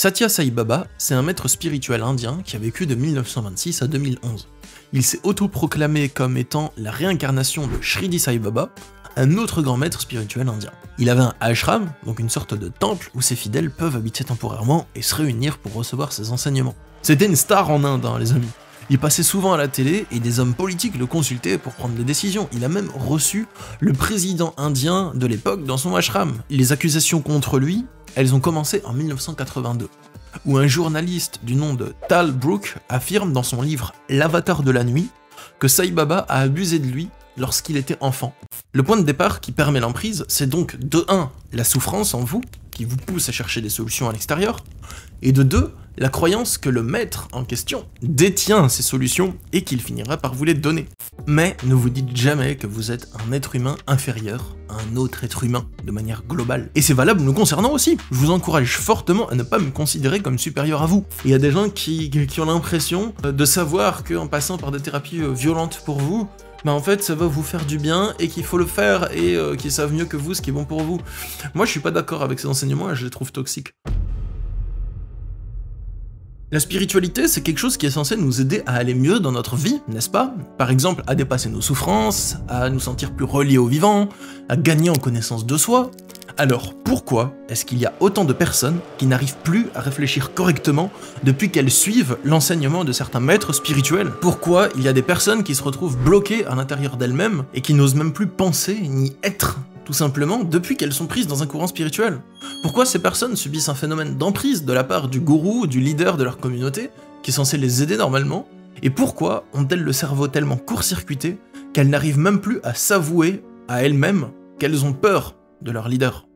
Satya Sai Baba, c'est un maître spirituel indien qui a vécu de 1926 à 2011. Il s'est autoproclamé comme étant la réincarnation de Shirdi Sai Baba, un autre grand maître spirituel indien. Il avait un ashram, donc une sorte de temple où ses fidèles peuvent habiter temporairement et se réunir pour recevoir ses enseignements. C'était une star en Inde, les amis. Il passait souvent à la télé et des hommes politiques le consultaient pour prendre des décisions. Il a même reçu le président indien de l'époque dans son ashram. Les accusations contre lui, elles ont commencé en 1982, où un journaliste du nom de Tal Brooke affirme dans son livre L'Avatar de la nuit que Sai Baba a abusé de lui lorsqu'il était enfant. Le point de départ qui permet l'emprise, c'est donc de 1, la souffrance en vous, qui vous pousse à chercher des solutions à l'extérieur, et de 2, la croyance que le maître en question détient ces solutions et qu'il finira par vous les donner. Mais ne vous dites jamais que vous êtes un être humain inférieur à un autre être humain, de manière globale. Et c'est valable nous concernant aussi. Je vous encourage fortement à ne pas me considérer comme supérieur à vous. Il y a des gens qui ont l'impression de savoir qu'en passant par des thérapies violentes pour vous, en fait ça va vous faire du bien et qu'il faut le faire et qu'ils savent mieux que vous ce qui est bon pour vous. Moi je suis pas d'accord avec ces enseignements et je les trouve toxiques. La spiritualité, c'est quelque chose qui est censé nous aider à aller mieux dans notre vie, n'est-ce pas? Par exemple, à dépasser nos souffrances, à nous sentir plus reliés au vivant, à gagner en connaissance de soi. Alors, pourquoi est-ce qu'il y a autant de personnes qui n'arrivent plus à réfléchir correctement depuis qu'elles suivent l'enseignement de certains maîtres spirituels? Pourquoi il y a des personnes qui se retrouvent bloquées à l'intérieur d'elles-mêmes et qui n'osent même plus penser ni être? Tout simplement depuis qu'elles sont prises dans un courant spirituel. Pourquoi ces personnes subissent un phénomène d'emprise de la part du gourou, du leader de leur communauté, qui est censé les aider normalement? Et pourquoi ont-elles le cerveau tellement court-circuité qu'elles n'arrivent même plus à s'avouer à elles-mêmes qu'elles ont peur de leur leader?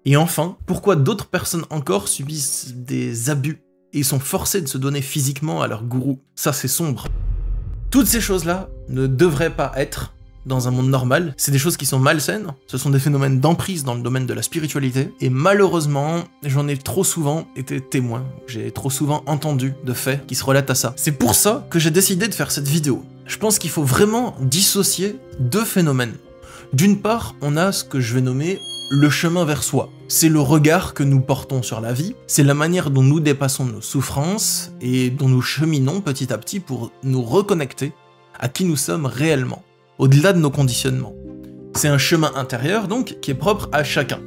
Et enfin, pourquoi d'autres personnes encore subissent des abus et sont forcées de se donner physiquement à leur gourou? Ça c'est sombre. Toutes ces choses-là ne devraient pas être dans un monde normal, c'est des choses qui sont malsaines, ce sont des phénomènes d'emprise dans le domaine de la spiritualité, et malheureusement, j'en ai trop souvent été témoin, j'ai trop souvent entendu de faits qui se relatent à ça. C'est pour ça que j'ai décidé de faire cette vidéo. Je pense qu'il faut vraiment dissocier deux phénomènes. D'une part, on a ce que je vais nommer le chemin vers soi. C'est le regard que nous portons sur la vie, c'est la manière dont nous dépassons nos souffrances, et dont nous cheminons petit à petit pour nous reconnecter à qui nous sommes réellement, au-delà de nos conditionnements. C'est un chemin intérieur donc qui est propre à chacun.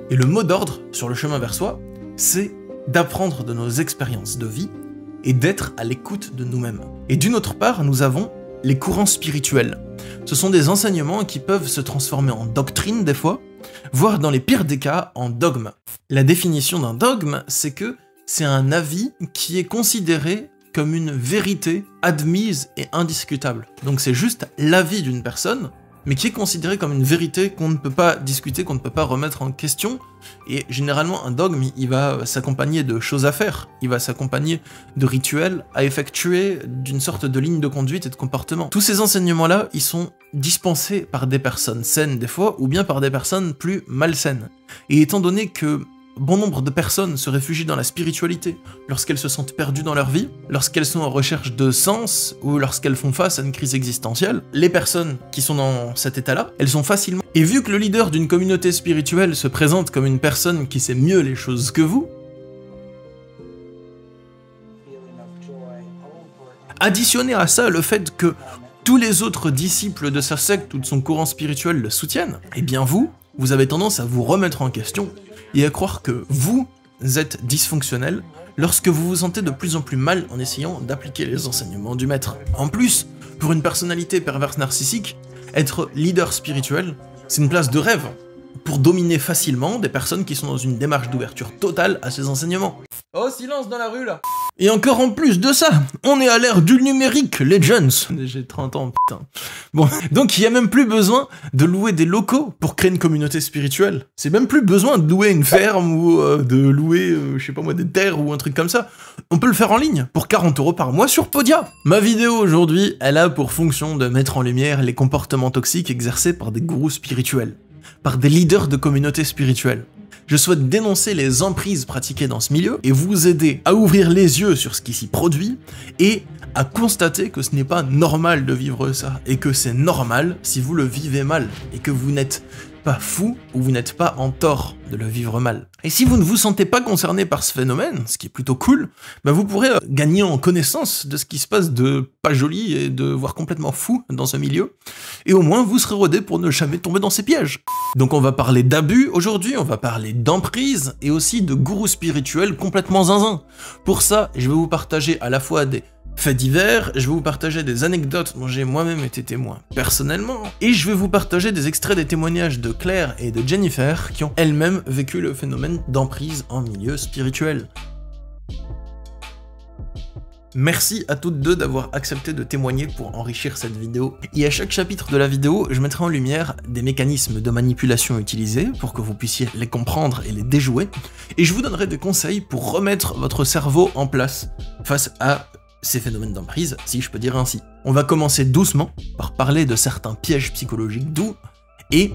Et le mot d'ordre sur le chemin vers soi, c'est d'apprendre de nos expériences de vie et d'être à l'écoute de nous-mêmes. Et d'une autre part, nous avons les courants spirituels. Ce sont des enseignements qui peuvent se transformer en doctrine des fois, voire dans les pires des cas en dogme. La définition d'un dogme, c'est que c'est un avis qui est considéré comme une vérité admise et indiscutable. Donc c'est juste l'avis d'une personne, mais qui est considéré comme une vérité qu'on ne peut pas discuter, qu'on ne peut pas remettre en question. Et généralement, un dogme, il va s'accompagner de choses à faire, il va s'accompagner de rituels à effectuer, d'une sorte de ligne de conduite et de comportement. Tous ces enseignements-là, ils sont dispensés par des personnes saines des fois, ou bien par des personnes plus malsaines. Et étant donné que bon nombre de personnes se réfugient dans la spiritualité lorsqu'elles se sentent perdues dans leur vie, lorsqu'elles sont en recherche de sens ou lorsqu'elles font face à une crise existentielle. Les personnes qui sont dans cet état-là, elles sont facilement... Et vu que le leader d'une communauté spirituelle se présente comme une personne qui sait mieux les choses que vous, additionnez à ça le fait que tous les autres disciples de sa secte ou de son courant spirituel le soutiennent, eh bien vous avez tendance à vous remettre en question et à croire que vous êtes dysfonctionnel lorsque vous vous sentez de plus en plus mal en essayant d'appliquer les enseignements du maître. En plus, pour une personnalité perverse narcissique, être leader spirituel, c'est une place de rêve pour dominer facilement des personnes qui sont dans une démarche d'ouverture totale à ces enseignements. Oh, silence dans la rue là! Et encore en plus de ça, on est à l'ère du numérique, Legends. J'ai 30 ans, putain. Bon, donc il y a même plus besoin de louer des locaux pour créer une communauté spirituelle. C'est même plus besoin de louer une ferme ou de louer, je sais pas moi, des terres ou un truc comme ça. On peut le faire en ligne pour 40 € par mois sur Podia. Ma vidéo aujourd'hui, elle a pour fonction de mettre en lumière les comportements toxiques exercés par des gourous spirituels, par des leaders de communautés spirituelles. Je souhaite dénoncer les emprises pratiquées dans ce milieu et vous aider à ouvrir les yeux sur ce qui s'y produit et à constater que ce n'est pas normal de vivre ça et que c'est normal si vous le vivez mal et que vous n'êtes pas fou ou vous n'êtes pas en tort de le vivre mal. Et si vous ne vous sentez pas concerné par ce phénomène, ce qui est plutôt cool, bah vous pourrez gagner en connaissance de ce qui se passe de pas joli et de voire complètement fou dans ce milieu, et au moins vous serez rodé pour ne jamais tomber dans ces pièges. Donc on va parler d'abus aujourd'hui, on va parler d'emprise, et aussi de gourous spirituels complètement zinzin. Pour ça, je vais vous partager à la fois des faits divers, je vais vous partager des anecdotes dont j'ai moi-même été témoin personnellement, et je vais vous partager des extraits des témoignages de Claire et de Jennifer qui ont elles-mêmes vécu le phénomène d'emprise en milieu spirituel. Merci à toutes deux d'avoir accepté de témoigner pour enrichir cette vidéo. Et à chaque chapitre de la vidéo, je mettrai en lumière des mécanismes de manipulation utilisés pour que vous puissiez les comprendre et les déjouer, et je vous donnerai des conseils pour remettre votre cerveau en place face à ces phénomènes d'emprise, si je peux dire ainsi. On va commencer doucement par parler de certains pièges psychologiques doux, et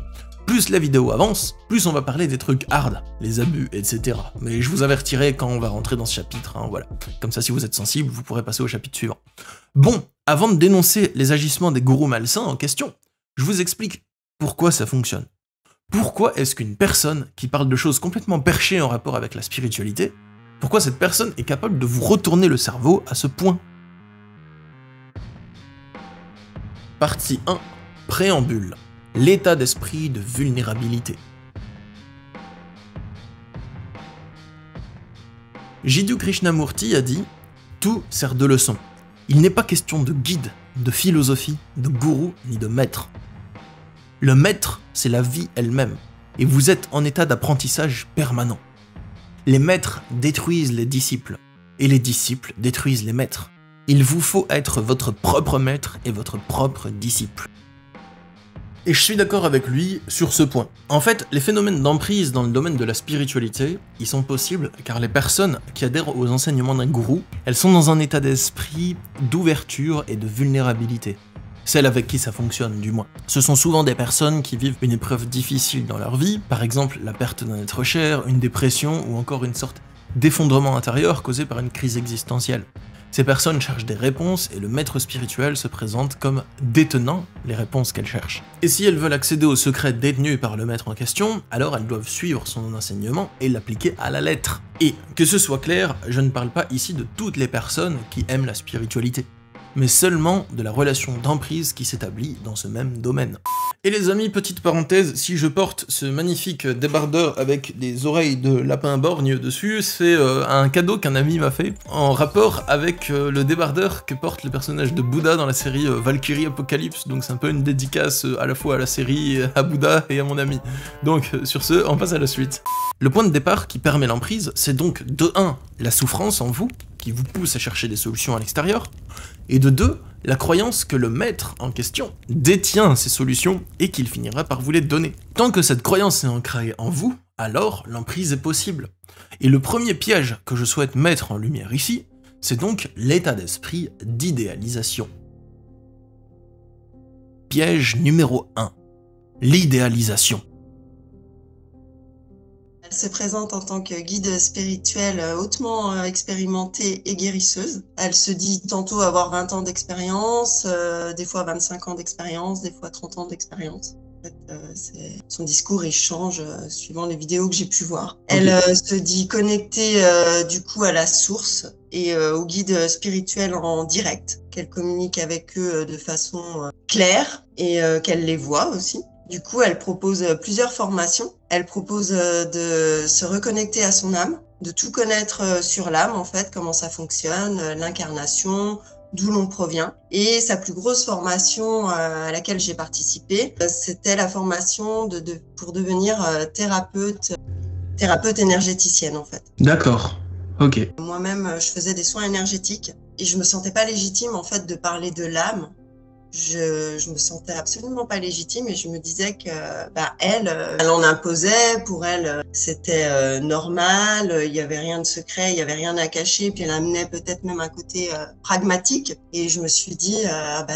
plus la vidéo avance, plus on va parler des trucs hard, les abus, etc. Mais je vous avertirai quand on va rentrer dans ce chapitre, hein, voilà. Comme ça, si vous êtes sensible, vous pourrez passer au chapitre suivant. Bon, avant de dénoncer les agissements des gourous malsains en question, je vous explique pourquoi ça fonctionne. Pourquoi est-ce qu'une personne qui parle de choses complètement perchées en rapport avec la spiritualité, pourquoi cette personne est capable de vous retourner le cerveau à ce point? Partie 1. Préambule. L'état d'esprit de vulnérabilité. Jiddu Krishnamurti a dit « Tout sert de leçon. Il n'est pas question de guide, de philosophie, de gourou ni de maître. Le maître, c'est la vie elle-même, et vous êtes en état d'apprentissage permanent. Les maîtres détruisent les disciples, et les disciples détruisent les maîtres. Il vous faut être votre propre maître et votre propre disciple. » Et je suis d'accord avec lui sur ce point. En fait, les phénomènes d'emprise dans le domaine de la spiritualité, ils sont possibles car les personnes qui adhèrent aux enseignements d'un gourou, elles sont dans un état d'esprit d'ouverture et de vulnérabilité. Celles avec qui ça fonctionne, du moins. Ce sont souvent des personnes qui vivent une épreuve difficile dans leur vie, par exemple la perte d'un être cher, une dépression ou encore une sorte d'effondrement intérieur causé par une crise existentielle. Ces personnes cherchent des réponses et le maître spirituel se présente comme détenant les réponses qu'elles cherchent. Et si elles veulent accéder aux secrets détenus par le maître en question, alors elles doivent suivre son enseignement et l'appliquer à la lettre. Et que ce soit clair, je ne parle pas ici de toutes les personnes qui aiment la spiritualité, mais seulement de la relation d'emprise qui s'établit dans ce même domaine. Et les amis, petite parenthèse, si je porte ce magnifique débardeur avec des oreilles de lapin borgne dessus, c'est un cadeau qu'un ami m'a fait, en rapport avec le débardeur que porte le personnage de Bouddha dans la série Valkyrie Apocalypse, donc c'est un peu une dédicace à la fois à la série, à Bouddha et à mon ami. Donc sur ce, on passe à la suite. Le point de départ qui permet l'emprise, c'est donc de 1, la souffrance en vous, qui vous pousse à chercher des solutions à l'extérieur, et de 2, la croyance que le maître en question détient ces solutions et qu'il finira par vous les donner. Tant que cette croyance est ancrée en vous, alors l'emprise est possible. Et le premier piège que je souhaite mettre en lumière ici, c'est donc l'état d'esprit d'idéalisation. Piège numéro 1. L'idéalisation. Elle se présente en tant que guide spirituelle hautement expérimentée et guérisseuse. Elle se dit tantôt avoir 20 ans d'expérience, des fois 25 ans d'expérience, des fois 30 ans d'expérience. En fait, son discours il change suivant les vidéos que j'ai pu voir. Okay. Elle se dit connectée du coup à la source et aux guides spirituels en direct, qu'elle communique avec eux de façon claire et qu'elle les voit aussi. Du coup, elle propose plusieurs formations. Elle propose de se reconnecter à son âme, de tout connaître sur l'âme, en fait, comment ça fonctionne, l'incarnation, d'où l'on provient. Et sa plus grosse formation à laquelle j'ai participé, c'était la formation pour devenir thérapeute énergéticienne, en fait. D'accord, ok. Moi-même, je faisais des soins énergétiques et je me sentais pas légitime, en fait, de parler de l'âme. Je me sentais absolument pas légitime et je me disais que elle en imposait, pour elle c'était normal, il y avait rien de secret, il y avait rien à cacher, puis elle amenait peut-être même un côté pragmatique et je me suis dit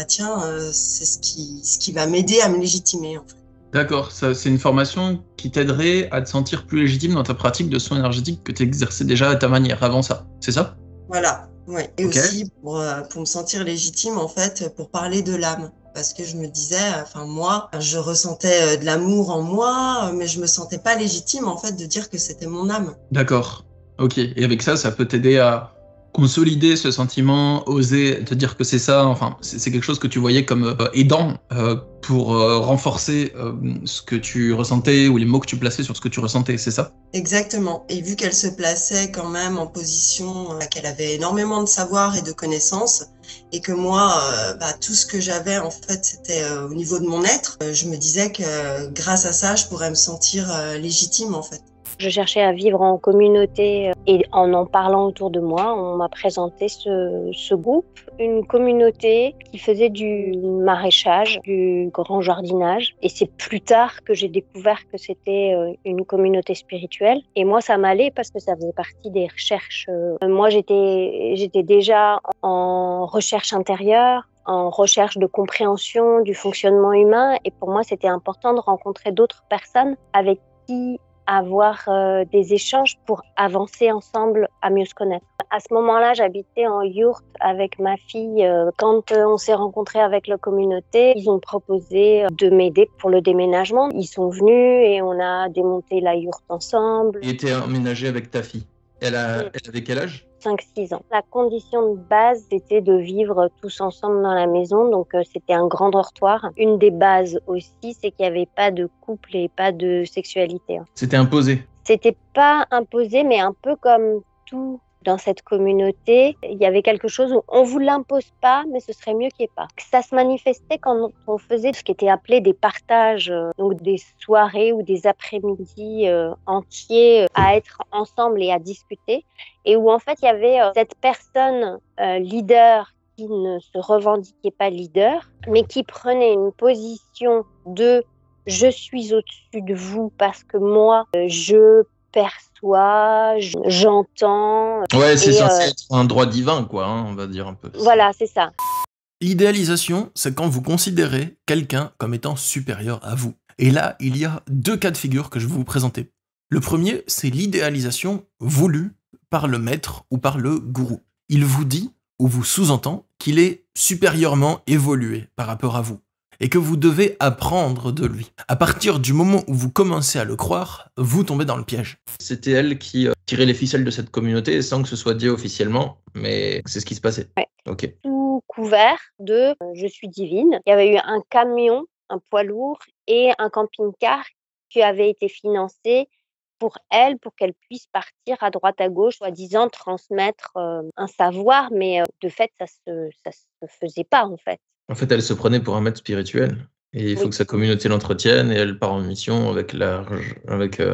tiens c'est ce qui va m'aider à me légitimer en fait. D'accord, ça c'est une formation qui t'aiderait à te sentir plus légitime dans ta pratique de soins énergétiques que tu exerçais déjà à ta manière avant ça, c'est ça? Voilà. Ouais, et okay. Aussi pour me sentir légitime en fait pour parler de l'âme parce que je me disais, enfin moi, je ressentais de l'amour en moi, mais je me sentais pas légitime en fait de dire que c'était mon âme. D'accord. Ok. Et avec ça, ça peut t'aider à consolider ce sentiment, oser te dire que c'est ça. Enfin, c'est quelque chose que tu voyais comme aidant pour renforcer ce que tu ressentais ou les mots que tu plaçais sur ce que tu ressentais, c'est ça? Exactement. Et vu qu'elle se plaçait quand même en position, qu'elle avait énormément de savoir et de connaissances, et que moi, tout ce que j'avais en fait, c'était au niveau de mon être, je me disais que grâce à ça, je pourrais me sentir légitime en fait. Je cherchais à vivre en communauté et en parlant autour de moi, on m'a présenté ce groupe, une communauté qui faisait du maraîchage, du grand jardinage. Et c'est plus tard que j'ai découvert que c'était une communauté spirituelle. Et moi, ça m'allait parce que ça faisait partie des recherches. Moi, j'étais déjà en recherche intérieure, en recherche de compréhension du fonctionnement humain. Et pour moi, c'était important de rencontrer d'autres personnes avec qui avoir des échanges pour avancer ensemble à mieux se connaître. À ce moment-là, j'habitais en yourte avec ma fille. Quand on s'est rencontrés avec la communauté, ils ont proposé de m'aider pour le déménagement. Ils sont venus et on a démonté la yourte ensemble. Tu étais emménagé avec ta fille. Elle avait quel âge? 5-6 ans. La condition de base, c'était de vivre tous ensemble dans la maison, donc c'était un grand dortoir. Une des bases aussi, c'est qu'il n'y avait pas de couple et pas de sexualité. C'était imposé? C'était pas imposé, mais un peu comme tout dans cette communauté, il y avait quelque chose où on vous l'impose pas, mais ce serait mieux qu'il n'y ait pas. Ça se manifestait quand on faisait ce qui était appelé des partages, donc des soirées ou des après-midi entiers à être ensemble et à discuter, et où en fait il y avait cette personne leader qui ne se revendiquait pas leader, mais qui prenait une position de « je suis au-dessus de vous parce que moi, je perçois, j'entends. » Ouais, c'est censé être un droit divin, quoi, hein, on va dire un peu. Voilà, c'est ça. L'idéalisation, c'est quand vous considérez quelqu'un comme étant supérieur à vous. Et là, il y a deux cas de figure que je vais vous présenter. Le premier, c'est l'idéalisation voulue par le maître ou par le gourou. Il vous dit ou vous sous-entend qu'il est supérieurement évolué par rapport à vous et que vous devez apprendre de lui. À partir du moment où vous commencez à le croire, vous tombez dans le piège. C'était elle qui tirait les ficelles de cette communauté sans que ce soit dit officiellement, mais c'est ce qui se passait. Ouais. Ok. Sous couvert de je suis divine, il y avait eu un camion, un poids lourd et un camping-car qui avait été financé pour elle, pour qu'elle puisse partir à droite à gauche, soi-disant transmettre un savoir, mais de fait, ça se faisait pas, en fait. En fait, elle se prenait pour un maître spirituel. Et il faut que sa communauté l'entretienne et elle part en mission avec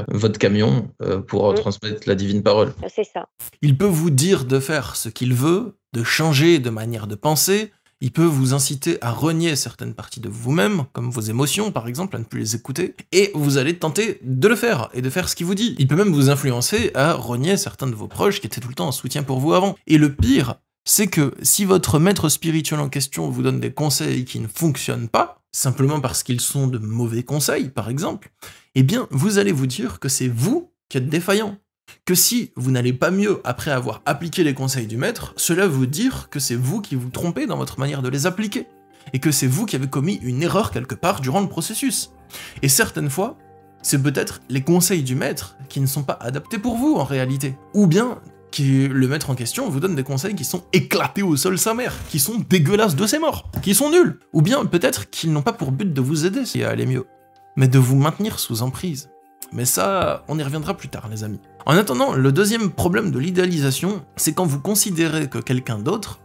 votre camion pour transmettre la divine parole. C'est ça. Il peut vous dire de faire ce qu'il veut, de changer de manière de penser, il peut vous inciter à renier certaines parties de vous-même, comme vos émotions par exemple, à ne plus les écouter, et vous allez tenter de le faire, et de faire ce qu'il vous dit. Il peut même vous influencer à renier certains de vos proches qui étaient tout le temps en soutien pour vous avant. Et le pire, c'est que si votre maître spirituel en question vous donne des conseils qui ne fonctionnent pas, simplement parce qu'ils sont de mauvais conseils par exemple, eh bien vous allez vous dire que c'est vous qui êtes défaillant. Que si vous n'allez pas mieux après avoir appliqué les conseils du maître, cela veut dire que c'est vous qui vous trompez dans votre manière de les appliquer, et que c'est vous qui avez commis une erreur quelque part durant le processus. Et certaines fois, c'est peut-être les conseils du maître qui ne sont pas adaptés pour vous en réalité, ou bien que le maître en question vous donne des conseils qui sont éclatés au sol sa mère, qui sont dégueulasses de ses morts, qui sont nuls, ou bien peut-être qu'ils n'ont pas pour but de vous aider si à aller mieux, mais de vous maintenir sous emprise. Mais ça, on y reviendra plus tard, les amis. En attendant, le deuxième problème de l'idéalisation, c'est quand vous considérez que quelqu'un d'autre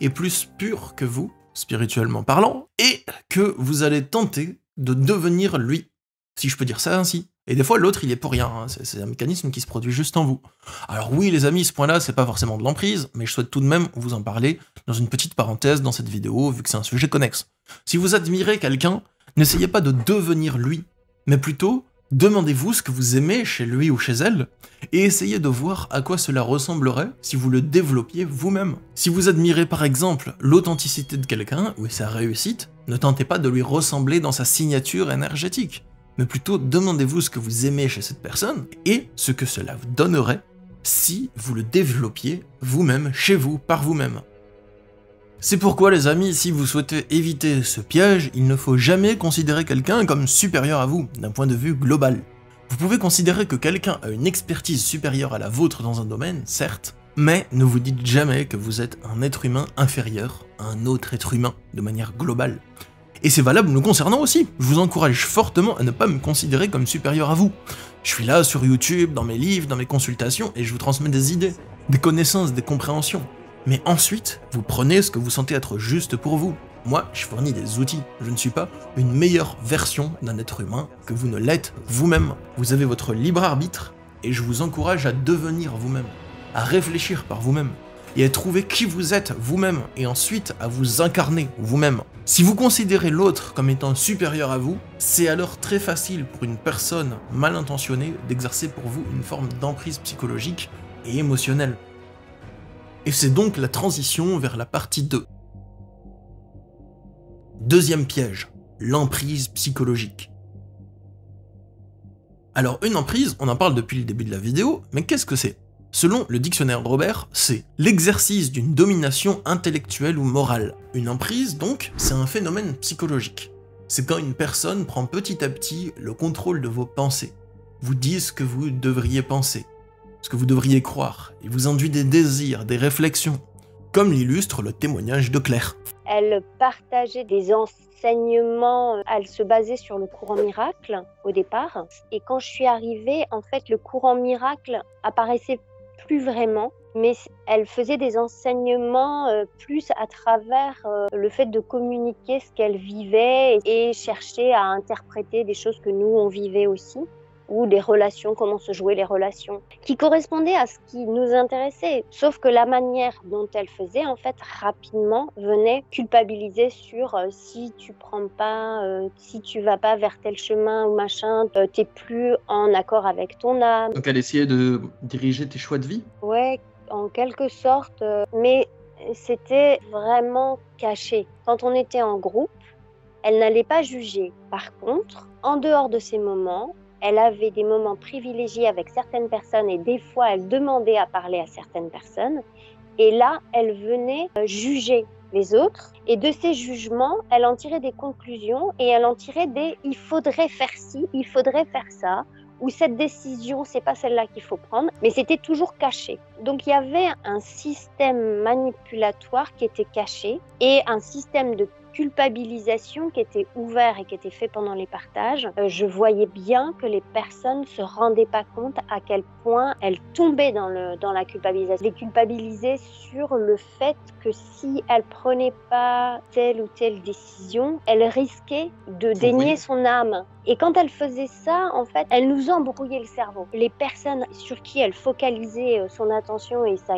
est plus pur que vous, spirituellement parlant, et que vous allez tenter de devenir lui, si je peux dire ça ainsi. Et des fois, l'autre, il est pour rien, hein. C'est un mécanisme qui se produit juste en vous. Alors oui, les amis, ce point-là, c'est pas forcément de l'emprise, mais je souhaite tout de même vous en parler dans une petite parenthèse dans cette vidéo, vu que c'est un sujet connexe. Si vous admirez quelqu'un, n'essayez pas de devenir lui, mais plutôt demandez-vous ce que vous aimez chez lui ou chez elle, et essayez de voir à quoi cela ressemblerait si vous le développiez vous-même. Si vous admirez par exemple l'authenticité de quelqu'un ou sa réussite, ne tentez pas de lui ressembler dans sa signature énergétique, mais plutôt demandez-vous ce que vous aimez chez cette personne et ce que cela vous donnerait si vous le développiez vous-même, chez vous, par vous-même. C'est pourquoi les amis, si vous souhaitez éviter ce piège, il ne faut jamais considérer quelqu'un comme supérieur à vous, d'un point de vue global. Vous pouvez considérer que quelqu'un a une expertise supérieure à la vôtre dans un domaine, certes, mais ne vous dites jamais que vous êtes un être humain inférieur à un autre être humain, de manière globale. Et c'est valable nous concernant aussi, je vous encourage fortement à ne pas me considérer comme supérieur à vous. Je suis là sur YouTube, dans mes livres, dans mes consultations, et je vous transmets des idées, des connaissances, des compréhensions. Mais ensuite, vous prenez ce que vous sentez être juste pour vous. Moi, je fournis des outils, je ne suis pas une meilleure version d'un être humain que vous ne l'êtes vous-même. Vous avez votre libre arbitre, et je vous encourage à devenir vous-même, à réfléchir par vous-même, et à trouver qui vous êtes vous-même, et ensuite à vous incarner vous-même. Si vous considérez l'autre comme étant supérieur à vous, c'est alors très facile pour une personne mal intentionnée d'exercer pour vous une forme d'emprise psychologique et émotionnelle. Et c'est donc la transition vers la partie 2. Deuxième piège, l'emprise psychologique. Alors une emprise, on en parle depuis le début de la vidéo, mais qu'est-ce que c'est? Selon le dictionnaire Robert, c'est l'exercice d'une domination intellectuelle ou morale. Une emprise, donc, c'est un phénomène psychologique. C'est quand une personne prend petit à petit le contrôle de vos pensées, vous dit ce que vous devriez penser, ce que vous devriez croire, et vous induit des désirs, des réflexions, comme l'illustre le témoignage de Claire. Elle partageait des enseignements, elle se basait sur le courant miracle au départ. Et quand je suis arrivée, en fait, le courant miracle apparaissait plus vraiment, mais elle faisait des enseignements plus à travers le fait de communiquer ce qu'elle vivait et chercher à interpréter des choses que nous, on vivait aussi, ou des relations, comment se jouaient les relations, qui correspondaient à ce qui nous intéressait. Sauf que la manière dont elle faisait, en fait, rapidement, venait culpabiliser sur si tu prends pas, si tu vas pas vers tel chemin ou machin, t'es plus en accord avec ton âme. Donc elle essayait de diriger tes choix de vie? Ouais, en quelque sorte, mais c'était vraiment caché. Quand on était en groupe, elle n'allait pas juger. Par contre, en dehors de ces moments, elle avait des moments privilégiés avec certaines personnes et des fois, elle demandait à parler à certaines personnes. Et là, elle venait juger les autres. Et de ces jugements, elle en tirait des conclusions et elle en tirait des « il faudrait faire ci, il faudrait faire ça » ou « cette décision, c'est pas celle-là qu'il faut prendre ». Mais c'était toujours caché. Donc, il y avait un système manipulatoire qui était caché et un système de culpabilisation qui était ouvert et qui était fait pendant les partages. Je voyais bien que les personnes se rendaient pas compte à quel point elles tombaient dans la culpabilisation. Les culpabiliser sur le fait que si elles prenaient pas telle ou telle décision, elles risquaient de dénier son âme. Et quand elles faisaient ça, en fait, elles nous embrouillaient le cerveau. Les personnes sur qui elles focalisaient son attention et sa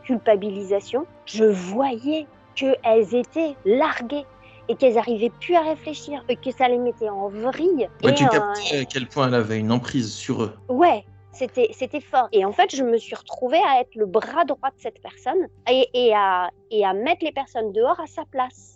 culpabilisation, je voyais qu'elles étaient larguées et qu'elles n'arrivaient plus à réfléchir, et que ça les mettait en vrille. Ouais, tu captais à quel point elle avait une emprise sur eux. Ouais, c'était fort. Et en fait, je me suis retrouvée à être le bras droit de cette personne et à mettre les personnes dehors à sa place.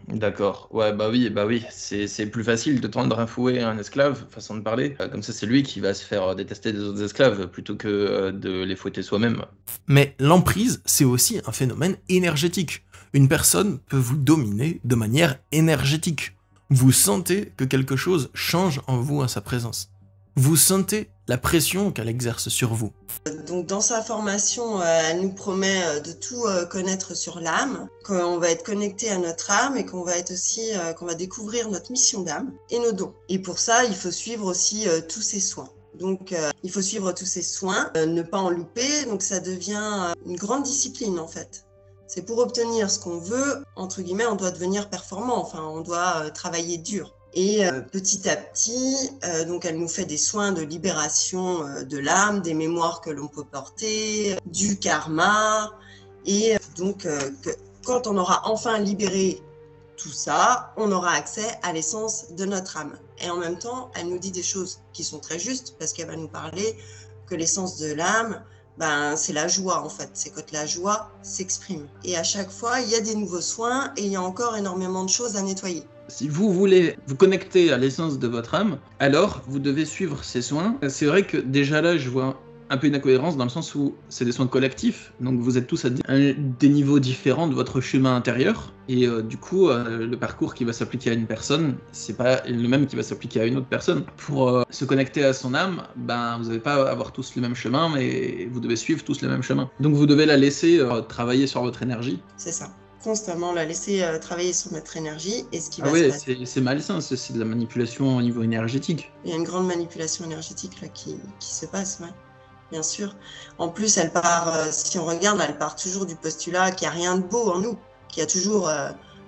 D'accord. Ouais, bah oui. C'est plus facile de tendre un fouet à un esclave, façon de parler. Comme ça, c'est lui qui va se faire détester des autres esclaves plutôt que de les fouetter soi-même. Mais l'emprise, c'est aussi un phénomène énergétique. Une personne peut vous dominer de manière énergétique. Vous sentez que quelque chose change en vous à sa présence. Vous sentez la pression qu'elle exerce sur vous. Donc dans sa formation, elle nous promet de tout connaître sur l'âme, qu'on va être connecté à notre âme et qu'on va être aussi, qu'on va découvrir notre mission d'âme et nos dons. Et pour ça, il faut suivre aussi tous ces soins. Donc il faut suivre tous ces soins, ne pas en louper, donc ça devient une grande discipline en fait. C'est pour obtenir ce qu'on veut, entre guillemets, on doit devenir performant, enfin on doit travailler dur. Et petit à petit, donc elle nous fait des soins de libération de l'âme, des mémoires que l'on peut porter, du karma. Et donc, quand on aura enfin libéré tout ça, on aura accès à l'essence de notre âme. Et en même temps, elle nous dit des choses qui sont très justes, parce qu'elle va nous parler que l'essence de l'âme, c'est la joie en fait, c'est quand la joie s'exprime. Et à chaque fois, il y a des nouveaux soins et il y a encore énormément de choses à nettoyer. Si vous voulez vous connecter à l'essence de votre âme, alors vous devez suivre ces soins. C'est vrai que déjà là, je vois un peu une incohérence dans le sens où c'est des soins collectifs, donc vous êtes tous à des niveaux différents de votre chemin intérieur, et du coup, le parcours qui va s'appliquer à une personne, c'est pas le même qui va s'appliquer à une autre personne. Pour se connecter à son âme, ben vous n'allez pas avoir tous le même chemin, mais vous devez suivre tous le même chemin. Donc vous devez la laisser travailler sur votre énergie. C'est ça. Constamment la laisser travailler sur notre énergie et ce qui Ah va se ouais, passer. c'est malsain, c'est de la manipulation au niveau énergétique. Il y a une grande manipulation énergétique là, qui se passe, ouais, bien sûr. En plus, elle part, si on regarde, elle part toujours du postulat qu'il n'y a rien de beau en nous, qu'il y a toujours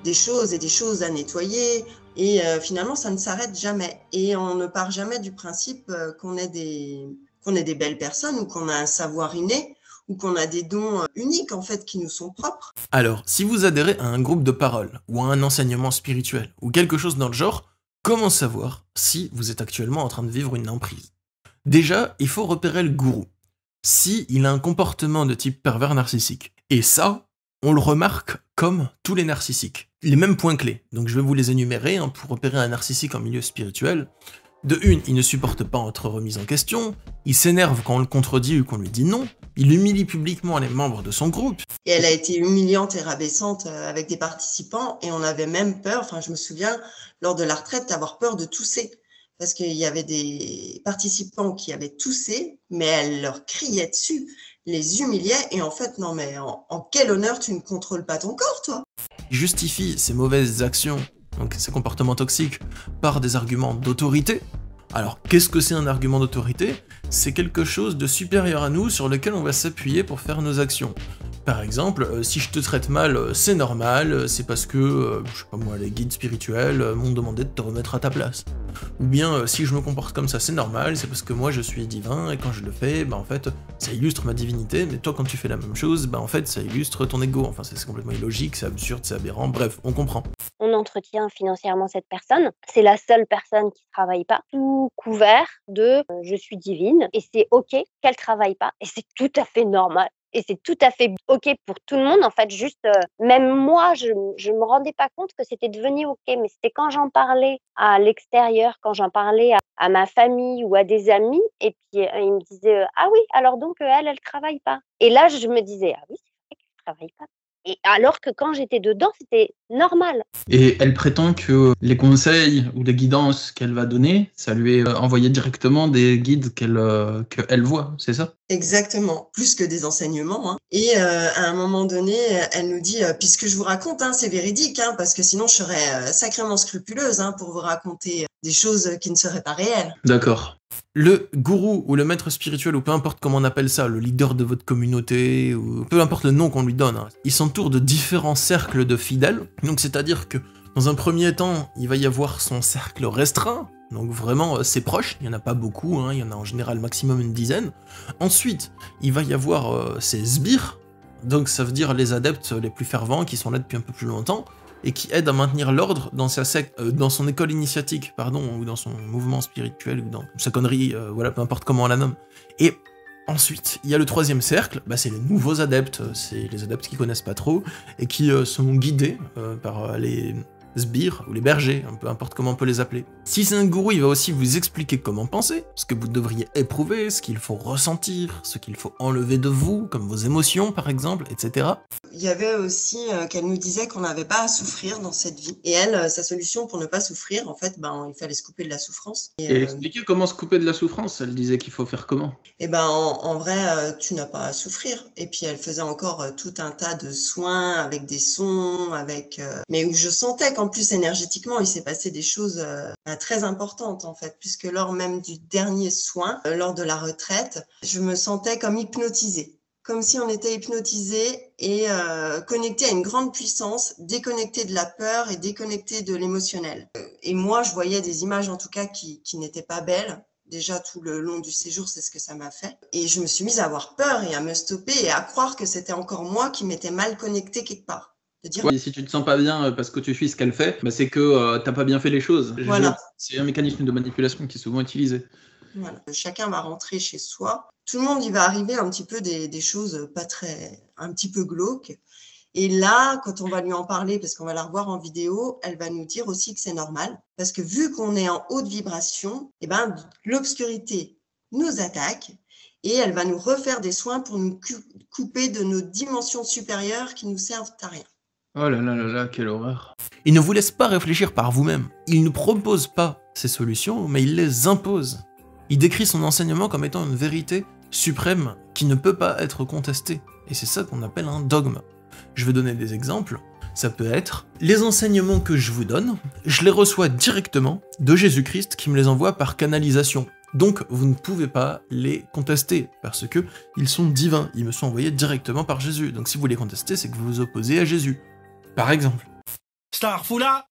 des choses et des choses à nettoyer. Et finalement, ça ne s'arrête jamais. Et on ne part jamais du principe qu'on est des belles personnes ou qu'on a un savoir inné ou qu'on a des dons uniques en fait qui nous sont propres. Alors, si vous adhérez à un groupe de parole, ou à un enseignement spirituel, ou quelque chose dans le genre, comment savoir si vous êtes actuellement en train de vivre une emprise? Déjà, il faut repérer le gourou. Si il a un comportement de type pervers narcissique. Et ça, on le remarque comme tous les narcissiques. Les mêmes points clés. Donc je vais vous les énumérer pour repérer un narcissique en milieu spirituel. De une, il ne supporte pas être remis en question, il s'énerve quand on le contredit ou qu'on lui dit non, il humilie publiquement les membres de son groupe. Et elle a été humiliante et rabaissante avec des participants et on avait même peur, enfin je me souviens, lors de la retraite, d'avoir peur de tousser. Parce qu'il y avait des participants qui avaient toussé, mais elle leur criait dessus, les humiliait et en fait, non mais en quel honneur tu ne contrôles pas ton corps, toi? Il justifie ses mauvaises actions, donc ses comportements toxiques, par des arguments d'autorité. Alors, qu'est-ce que c'est un argument d'autorité? C'est quelque chose de supérieur à nous sur lequel on va s'appuyer pour faire nos actions. Par exemple, si je te traite mal, c'est normal, c'est parce que, je sais pas moi, les guides spirituels m'ont demandé de te remettre à ta place. Ou bien, si je me comporte comme ça, c'est normal, c'est parce que moi je suis divin, et quand je le fais, bah en fait, ça illustre ma divinité, mais toi quand tu fais la même chose, bah en fait, ça illustre ton ego. Enfin, c'est complètement illogique, c'est absurde, c'est aberrant, bref, on comprend. On entretient financièrement cette personne. C'est la seule personne qui travaille pas, sous couvert de je suis divine et c'est ok qu'elle travaille pas et c'est tout à fait normal. Et c'est tout à fait ok pour tout le monde. En fait, juste, même moi, je me rendais pas compte que c'était devenu ok. Mais c'était quand j'en parlais à l'extérieur, quand j'en parlais à ma famille ou à des amis, et puis ils me disaient ah oui, alors donc elle travaille pas. Et là, je me disais ah oui, c'est vrai qu'elle travaille pas. Et alors que quand j'étais dedans, c'était normal. Et elle prétend que les conseils ou les guidances qu'elle va donner, ça lui est envoyé directement des guides qu'elle voit, c'est ça? Exactement, plus que des enseignements, hein. Et à un moment donné, elle nous dit, puisque je vous raconte, hein, c'est véridique, hein, parce que sinon je serais sacrément scrupuleuse pour vous raconter des choses qui ne seraient pas réelles. D'accord. Le gourou ou le maître spirituel, ou peu importe comment on appelle ça, le leader de votre communauté, ou peu importe le nom qu'on lui donne, il s'entoure de différents cercles de fidèles. Donc c'est-à-dire que dans un premier temps, il va y avoir son cercle restreint, donc vraiment ses proches, il n'y en a pas beaucoup, il y en a en général maximum une dizaine. Ensuite, il va y avoir ses sbires, donc ça veut dire les adeptes les plus fervents qui sont là depuis un peu plus longtemps, et qui aide à maintenir l'ordre dans sa secte, dans son école initiatique, pardon, ou dans son mouvement spirituel, ou dans sa connerie, voilà, peu importe comment on la nomme. Et ensuite, il y a le troisième cercle, c'est les nouveaux adeptes, c'est les adeptes qui connaissent pas trop, et qui sont guidés par les sbires, ou les bergers, peu importe comment on peut les appeler. Si c'est un gourou, il va aussi vous expliquer comment penser, ce que vous devriez éprouver, ce qu'il faut ressentir, ce qu'il faut enlever de vous, comme vos émotions par exemple, etc. Il y avait aussi qu'elle nous disait qu'on n'avait pas à souffrir dans cette vie. Et elle, sa solution pour ne pas souffrir, en fait, il fallait se couper de la souffrance. Et elle expliquait comment se couper de la souffrance, elle disait qu'il faut faire comment? Et en vrai, tu n'as pas à souffrir. Et puis elle faisait encore tout un tas de soins avec des sons, mais où je sentais qu'en plus énergétiquement, il s'est passé des choses très importantes en fait, puisque lors même du dernier soin, lors de la retraite, je me sentais comme hypnotisée. Comme si on était hypnotisé et connecté à une grande puissance, déconnecté de la peur et déconnecté de l'émotionnel. Et moi, je voyais des images en tout cas qui n'étaient pas belles. Déjà, tout le long du séjour, c'est ce que ça m'a fait. Et je me suis mise à avoir peur et à me stopper et à croire que c'était encore moi qui m'étais mal connectée quelque part. De dire... Ouais, si tu te sens pas bien parce que tu suis ce qu'elle fait, c'est que t'as pas bien fait les choses. Voilà. C'est un mécanisme de manipulation qui est souvent utilisé. Voilà. Chacun va rentrer chez soi. Tout le monde, il va arriver un petit peu des choses un petit peu glauques. Et là, quand on va lui en parler, parce qu'on va la revoir en vidéo, elle va nous dire aussi que c'est normal. Parce que vu qu'on est en haute vibration, l'obscurité nous attaque. et elle va nous refaire des soins pour nous couper de nos dimensions supérieures qui nous servent à rien. Oh là là là là, quelle horreur. Il ne vous laisse pas réfléchir par vous-même. Il ne propose pas ces solutions, mais il les impose. Il décrit son enseignement comme étant une vérité suprême qui ne peut pas être contestée. Et c'est ça qu'on appelle un dogme. Je vais donner des exemples. Ça peut être les enseignements que je vous donne, je les reçois directement de Jésus-Christ qui me les envoie par canalisation. Donc vous ne pouvez pas les contester parce que ils sont divins, ils me sont envoyés directement par Jésus. Donc si vous les contestez, c'est que vous vous opposez à Jésus. Par exemple. Starfoula,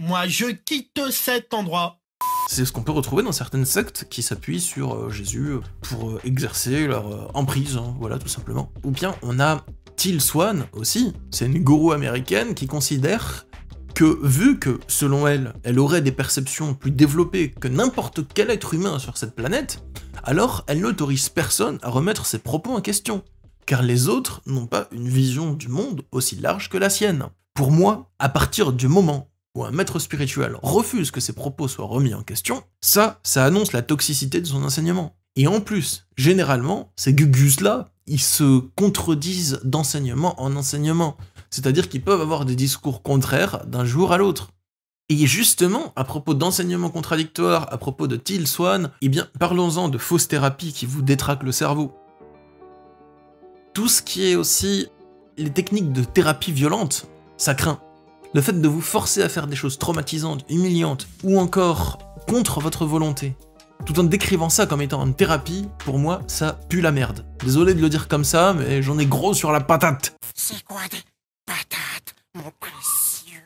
moi je quitte cet endroit. C'est ce qu'on peut retrouver dans certaines sectes qui s'appuient sur Jésus pour exercer leur emprise, hein, voilà tout simplement. Ou bien on a Teal Swan aussi, c'est une gourou américaine qui considère que vu que, selon elle, elle aurait des perceptions plus développées que n'importe quel être humain sur cette planète, alors elle n'autorise personne à remettre ses propos en question, car les autres n'ont pas une vision du monde aussi large que la sienne. Pour moi, à partir du moment où un maître spirituel refuse que ses propos soient remis en question, ça annonce la toxicité de son enseignement. Et en plus, généralement, ces gugus-là, ils se contredisent d'enseignement en enseignement. C'est-à-dire qu'ils peuvent avoir des discours contraires d'un jour à l'autre. Et justement, à propos d'enseignements contradictoires, à propos de Teal Swan, eh bien, parlons-en de fausses thérapies qui vous détraquent le cerveau. Tout ce qui est aussi les techniques de thérapie violente, ça craint. Le fait de vous forcer à faire des choses traumatisantes, humiliantes, ou encore contre votre volonté, tout en décrivant ça comme étant une thérapie, pour moi, ça pue la merde. Désolé de le dire comme ça, mais j'en ai gros sur la patate. C'est quoi des patates, mon précieux?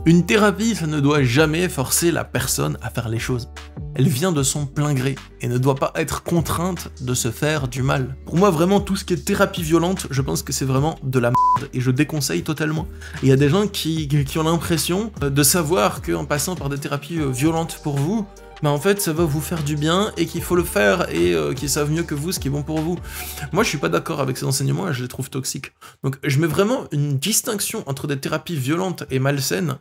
Une thérapie, ça ne doit jamais forcer la personne à faire les choses. Elle vient de son plein gré, et ne doit pas être contrainte de se faire du mal. Pour moi, vraiment, tout ce qui est thérapie violente, je pense que c'est vraiment de la merde, et je déconseille totalement. Il y a des gens qui ont l'impression de savoir qu'en passant par des thérapies violentes pour vous, bah en fait ça va vous faire du bien et qu'il faut le faire et qu'ils savent mieux que vous ce qui est bon pour vous. Moi je suis pas d'accord avec ces enseignements et je les trouve toxiques. Donc je mets vraiment une distinction entre des thérapies violentes et malsaines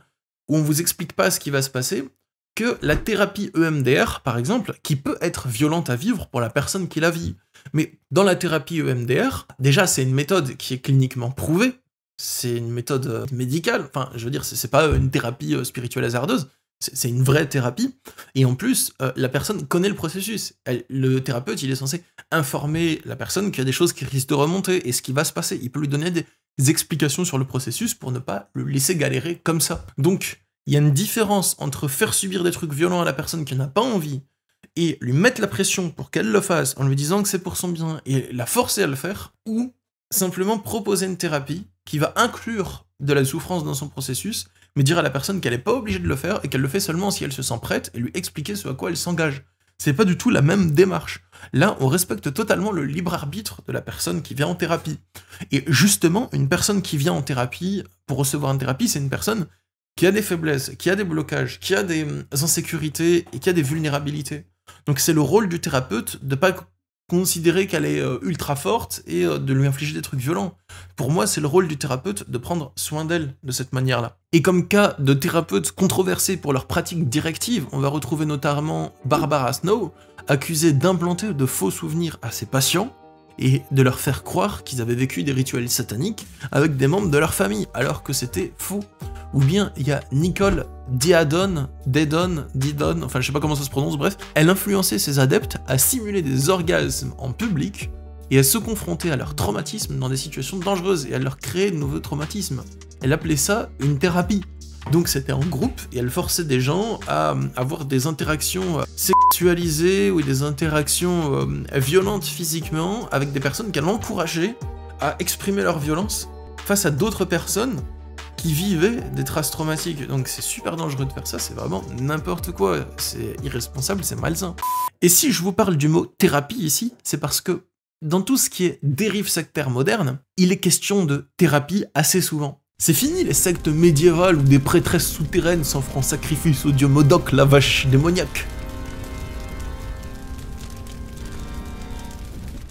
où on vous explique pas ce qui va se passer, que la thérapie EMDR par exemple, qui peut être violente à vivre pour la personne qui la vit. Mais dans la thérapie EMDR, déjà c'est une méthode qui est cliniquement prouvée, c'est une méthode médicale, enfin je veux dire c'est pas une thérapie spirituelle hasardeuse, c'est une vraie thérapie, et en plus, la personne connaît le processus. Le thérapeute, il est censé informer la personne qu'il y a des choses qui risquent de remonter, et ce qui va se passer. Il peut lui donner des explications sur le processus pour ne pas le laisser galérer comme ça. Donc, il y a une différence entre faire subir des trucs violents à la personne qui n'a pas envie, et lui mettre la pression pour qu'elle le fasse, en lui disant que c'est pour son bien, et la forcer à le faire, ou simplement proposer une thérapie qui va inclure de la souffrance dans son processus, mais dire à la personne qu'elle n'est pas obligée de le faire et qu'elle le fait seulement si elle se sent prête et lui expliquer ce à quoi elle s'engage. C'est pas du tout la même démarche. Là, on respecte totalement le libre arbitre de la personne qui vient en thérapie. Et justement, une personne qui vient en thérapie, pour recevoir une thérapie, c'est une personne qui a des faiblesses, qui a des blocages, qui a des insécurités et qui a des vulnérabilités. Donc c'est le rôle du thérapeute de pas considérer qu'elle est ultra forte et de lui infliger des trucs violents. Pour moi, c'est le rôle du thérapeute de prendre soin d'elle de cette manière-là. Et comme cas de thérapeutes controversés pour leurs pratiques directives, on va retrouver notamment Barbara Snow, accusée d'implanter de faux souvenirs à ses patients et de leur faire croire qu'ils avaient vécu des rituels sataniques avec des membres de leur famille, alors que c'était faux. Ou bien il y a Nicole Didon, enfin je sais pas comment ça se prononce, bref, elle influençait ses adeptes à simuler des orgasmes en public et à se confronter à leur traumatisme dans des situations dangereuses et à leur créer de nouveaux traumatismes. Elle appelait ça une thérapie. Donc c'était en groupe et elle forçait des gens à avoir des interactions sexualisées ou des interactions violentes physiquement avec des personnes qu'elle encourageait à exprimer leur violence face à d'autres personnes qui vivaient des traces traumatiques. Donc c'est super dangereux de faire ça, c'est vraiment n'importe quoi, c'est irresponsable, c'est malsain. Et si je vous parle du mot thérapie ici, c'est parce que dans tout ce qui est dérive sectaire moderne, il est question de thérapie assez souvent. C'est fini les sectes médiévales où des prêtresses souterraines s'offrent sacrifice au dieu Modoc, la vache démoniaque.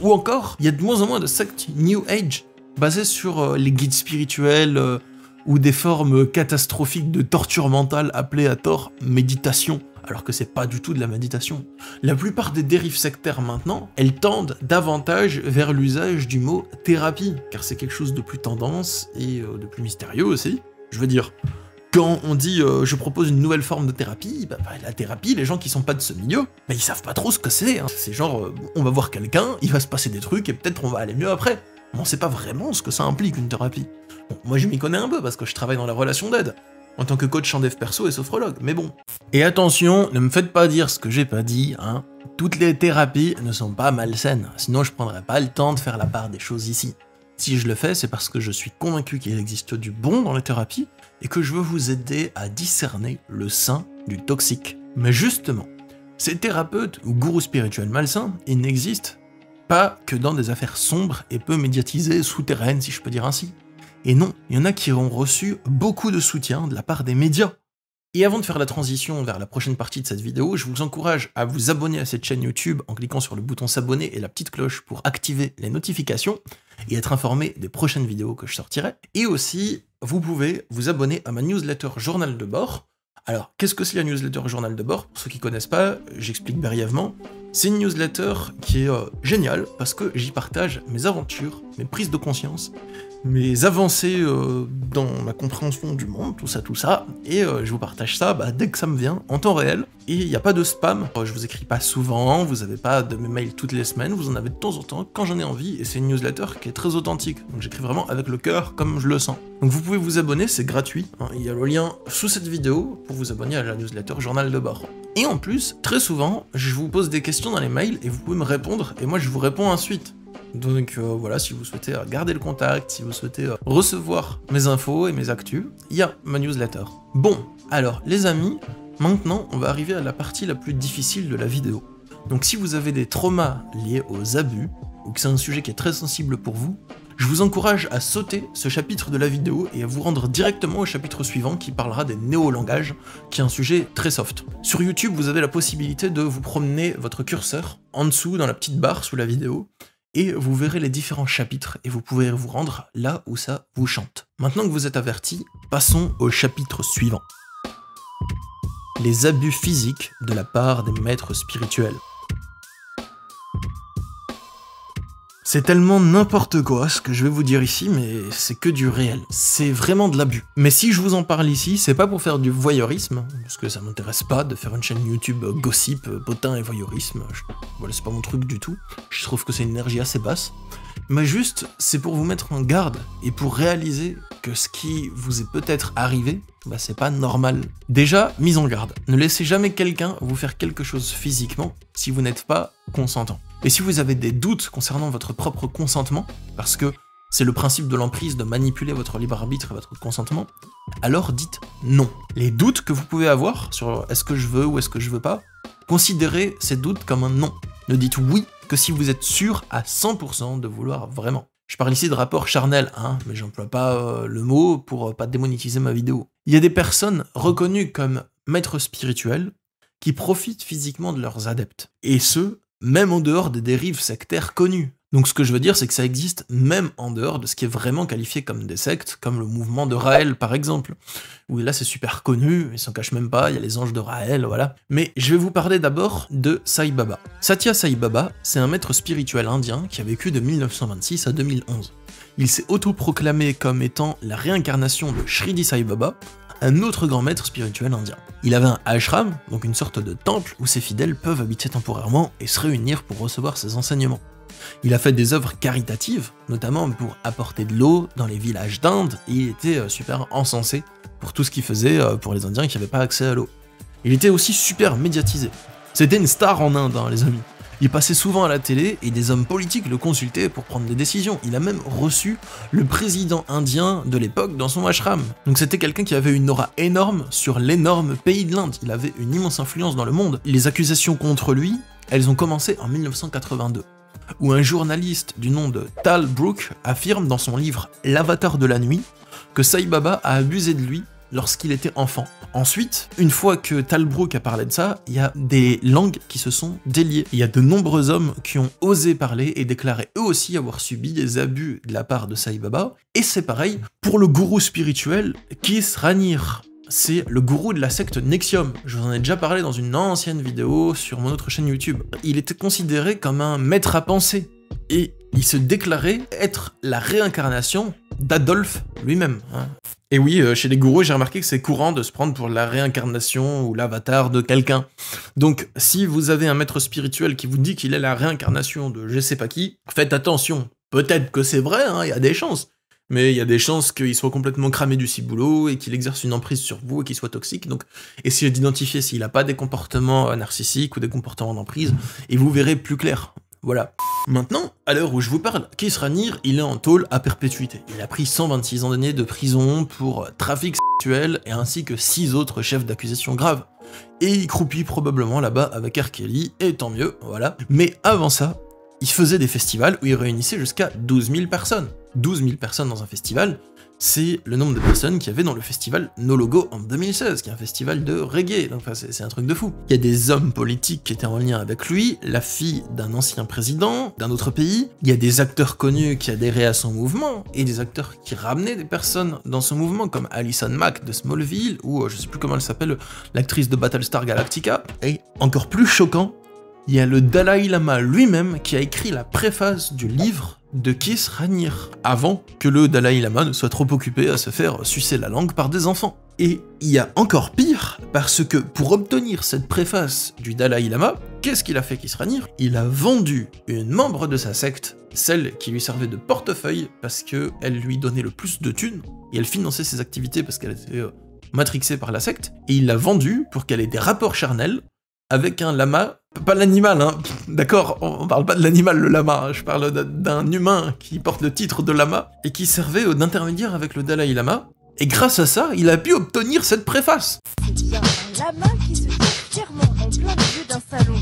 Ou encore, il y a de moins en moins de sectes New Age basées sur les guides spirituels ou des formes catastrophiques de torture mentale appelées à tort méditation, alors que c'est pas du tout de la méditation. La plupart des dérives sectaires maintenant, elles tendent davantage vers l'usage du mot thérapie, car c'est quelque chose de plus tendance et de plus mystérieux aussi. Je veux dire, quand on dit je propose une nouvelle forme de thérapie, la thérapie, les gens qui sont pas de ce milieu, ils savent pas trop ce que c'est. Hein. C'est genre, on va voir quelqu'un, il va se passer des trucs et peut-être on va aller mieux après. On sait pas vraiment ce que ça implique une thérapie. Bon, moi je m'y connais un peu parce que je travaille dans la relation d'aide, en tant que coach en dev perso et sophrologue, mais bon. Et attention, ne me faites pas dire ce que j'ai pas dit, hein. Toutes les thérapies ne sont pas malsaines, sinon je prendrais pas le temps de faire la part des choses ici. Si je le fais, c'est parce que je suis convaincu qu'il existe du bon dans les thérapies et que je veux vous aider à discerner le sain du toxique. Mais justement, ces thérapeutes ou gourous spirituels malsains, ils n'existent pas que dans des affaires sombres et peu médiatisées, souterraines si je peux dire ainsi. Et non, il y en a qui ont reçu beaucoup de soutien de la part des médias. Et avant de faire la transition vers la prochaine partie de cette vidéo, je vous encourage à vous abonner à cette chaîne YouTube en cliquant sur le bouton s'abonner et la petite cloche pour activer les notifications et être informé des prochaines vidéos que je sortirai. Et aussi, vous pouvez vous abonner à ma newsletter Journal de bord. Alors, qu'est-ce que c'est la newsletter Journal de bord? Pour ceux qui connaissent pas, j'explique brièvement. C'est une newsletter qui est géniale parce que j'y partage mes aventures, mes prises de conscience, mes avancées dans ma compréhension du monde, tout ça, et je vous partage ça dès que ça me vient, en temps réel, et il n'y a pas de spam, je vous écris pas souvent, vous avez pas de mes mails toutes les semaines, vous en avez de temps en temps, quand j'en ai envie, et c'est une newsletter qui est très authentique, donc j'écris vraiment avec le cœur, comme je le sens. Donc vous pouvez vous abonner, c'est gratuit, hein, il y a le lien sous cette vidéo pour vous abonner à la newsletter Journal de bord. Et en plus, très souvent, je vous pose des questions dans les mails, et vous pouvez me répondre, et moi je vous réponds ensuite. Donc voilà, si vous souhaitez garder le contact, si vous souhaitez recevoir mes infos et mes actus, il y a ma newsletter. Bon, alors les amis, maintenant on va arriver à la partie la plus difficile de la vidéo. Donc si vous avez des traumas liés aux abus, ou que c'est un sujet qui est très sensible pour vous, je vous encourage à sauter ce chapitre de la vidéo et à vous rendre directement au chapitre suivant qui parlera des néolangages, qui est un sujet très soft. Sur YouTube, vous avez la possibilité de vous promener votre curseur en dessous dans la petite barre sous la vidéo, et vous verrez les différents chapitres et vous pouvez vous rendre là où ça vous chante. Maintenant que vous êtes avertis, passons au chapitre suivant. Les abus physiques de la part des maîtres spirituels. C'est tellement n'importe quoi ce que je vais vous dire ici, mais c'est que du réel. C'est vraiment de l'abus. Mais si je vous en parle ici, c'est pas pour faire du voyeurisme, parce que ça m'intéresse pas de faire une chaîne YouTube gossip, potin et voyeurisme. Voilà, c'est pas mon truc du tout. Je trouve que c'est une énergie assez basse. Mais juste, c'est pour vous mettre en garde et pour réaliser que ce qui vous est peut-être arrivé, c'est pas normal. Déjà, mise en garde. Ne laissez jamais quelqu'un vous faire quelque chose physiquement si vous n'êtes pas consentant. Et si vous avez des doutes concernant votre propre consentement, parce que c'est le principe de l'emprise de manipuler votre libre arbitre et votre consentement, alors dites non. Les doutes que vous pouvez avoir sur est-ce que je veux ou est-ce que je veux pas, considérez ces doutes comme un non. Ne dites oui que si vous êtes sûr à 100% de vouloir vraiment. Je parle ici de rapport charnel, mais j'emploie pas le mot pour pas démonétiser ma vidéo. Il y a des personnes reconnues comme maîtres spirituels qui profitent physiquement de leurs adeptes. Et ce, même en dehors des dérives sectaires connues. Donc ce que je veux dire, c'est que ça existe même en dehors de ce qui est vraiment qualifié comme des sectes, comme le mouvement de Raël par exemple, où là c'est super connu, ils s'en cachent même pas, il y a les anges de Raël, voilà. Mais je vais vous parler d'abord de Sai Baba. Satya Sai Baba, c'est un maître spirituel indien qui a vécu de 1926 à 2011. Il s'est autoproclamé comme étant la réincarnation de Shridi Sai Baba, un autre grand maître spirituel indien. Il avait un ashram, donc une sorte de temple où ses fidèles peuvent habiter temporairement et se réunir pour recevoir ses enseignements. Il a fait des œuvres caritatives, notamment pour apporter de l'eau dans les villages d'Inde, et il était super encensé pour tout ce qu'il faisait pour les Indiens qui n'avaient pas accès à l'eau. Il était aussi super médiatisé. C'était une star en Inde, les amis. Il passait souvent à la télé et des hommes politiques le consultaient pour prendre des décisions. Il a même reçu le président indien de l'époque dans son ashram. Donc c'était quelqu'un qui avait une aura énorme sur l'énorme pays de l'Inde. Il avait une immense influence dans le monde. Les accusations contre lui, elles ont commencé en 1982. Où un journaliste du nom de Tal Brooke affirme dans son livre L'Avatar de la nuit que Sai Baba a abusé de lui lorsqu'il était enfant. Ensuite, une fois que Tal Brooke a parlé de ça, il y a des langues qui se sont déliées. Il y a de nombreux hommes qui ont osé parler et déclarer eux aussi avoir subi des abus de la part de Sai Baba. Et c'est pareil pour le gourou spirituel Kees Raniere. c'est le gourou de la secte Nexium. Je vous en ai déjà parlé dans une ancienne vidéo sur mon autre chaîne YouTube. Il était considéré comme un maître à penser, et il se déclarait être la réincarnation d'Adolphe lui-même. Et oui, chez les gourous, j'ai remarqué que c'est courant de se prendre pour la réincarnation ou l'avatar de quelqu'un. Donc, si vous avez un maître spirituel qui vous dit qu'il est la réincarnation de je sais pas qui, faites attention. Peut-être que c'est vrai, il y a des chances. Mais il y a des chances qu'il soit complètement cramé du ciboulot et qu'il exerce une emprise sur vous et qu'il soit toxique. Donc, essayez d'identifier s'il n'a pas des comportements narcissiques ou des comportements d'emprise, et vous verrez plus clair. Voilà. Maintenant, à l'heure où je vous parle, Kees Raniere, il est en tôle à perpétuité. Il a pris 126 ans d'années de prison pour trafic sexuel et ainsi que 6 autres chefs d'accusation graves. Et il croupit probablement là-bas avec R. Kelly, et tant mieux, voilà. Mais avant ça, il faisait des festivals où il réunissait jusqu'à 12 000 personnes. 12 000 personnes dans un festival, c'est le nombre de personnes qu'il y avait dans le festival No Logo en 2016, qui est un festival de reggae, donc c'est un truc de fou. Il y a des hommes politiques qui étaient en lien avec lui, la fille d'un ancien président d'un autre pays, il y a des acteurs connus qui adhéraient à son mouvement, et des acteurs qui ramenaient des personnes dans ce mouvement, comme Alison Mack de Smallville, ou je sais plus comment elle s'appelle, l'actrice de Battlestar Galactica. Et encore plus choquant, il y a le Dalai Lama lui-même qui a écrit la préface du livre de Kees Raniere, avant que le Dalai Lama ne soit trop occupé à se faire sucer la langue par des enfants. Et il y a encore pire, parce que pour obtenir cette préface du Dalai Lama, qu'est-ce qu'il a fait Kees Raniere? Il a vendu une membre de sa secte, celle qui lui servait de portefeuille, parce qu'elle lui donnait le plus de thunes, et elle finançait ses activités parce qu'elle était matrixée par la secte, et il l'a vendue pour qu'elle ait des rapports charnels avec un lama, pas l'animal, d'accord, on parle pas de l'animal, le lama, je parle d'un humain qui porte le titre de lama, et qui servait d'intermédiaire avec le Dalai Lama, et grâce à ça, il a pu obtenir cette préface. C'est bien un lama qui se tient fièrement en plein milieu d'un salon.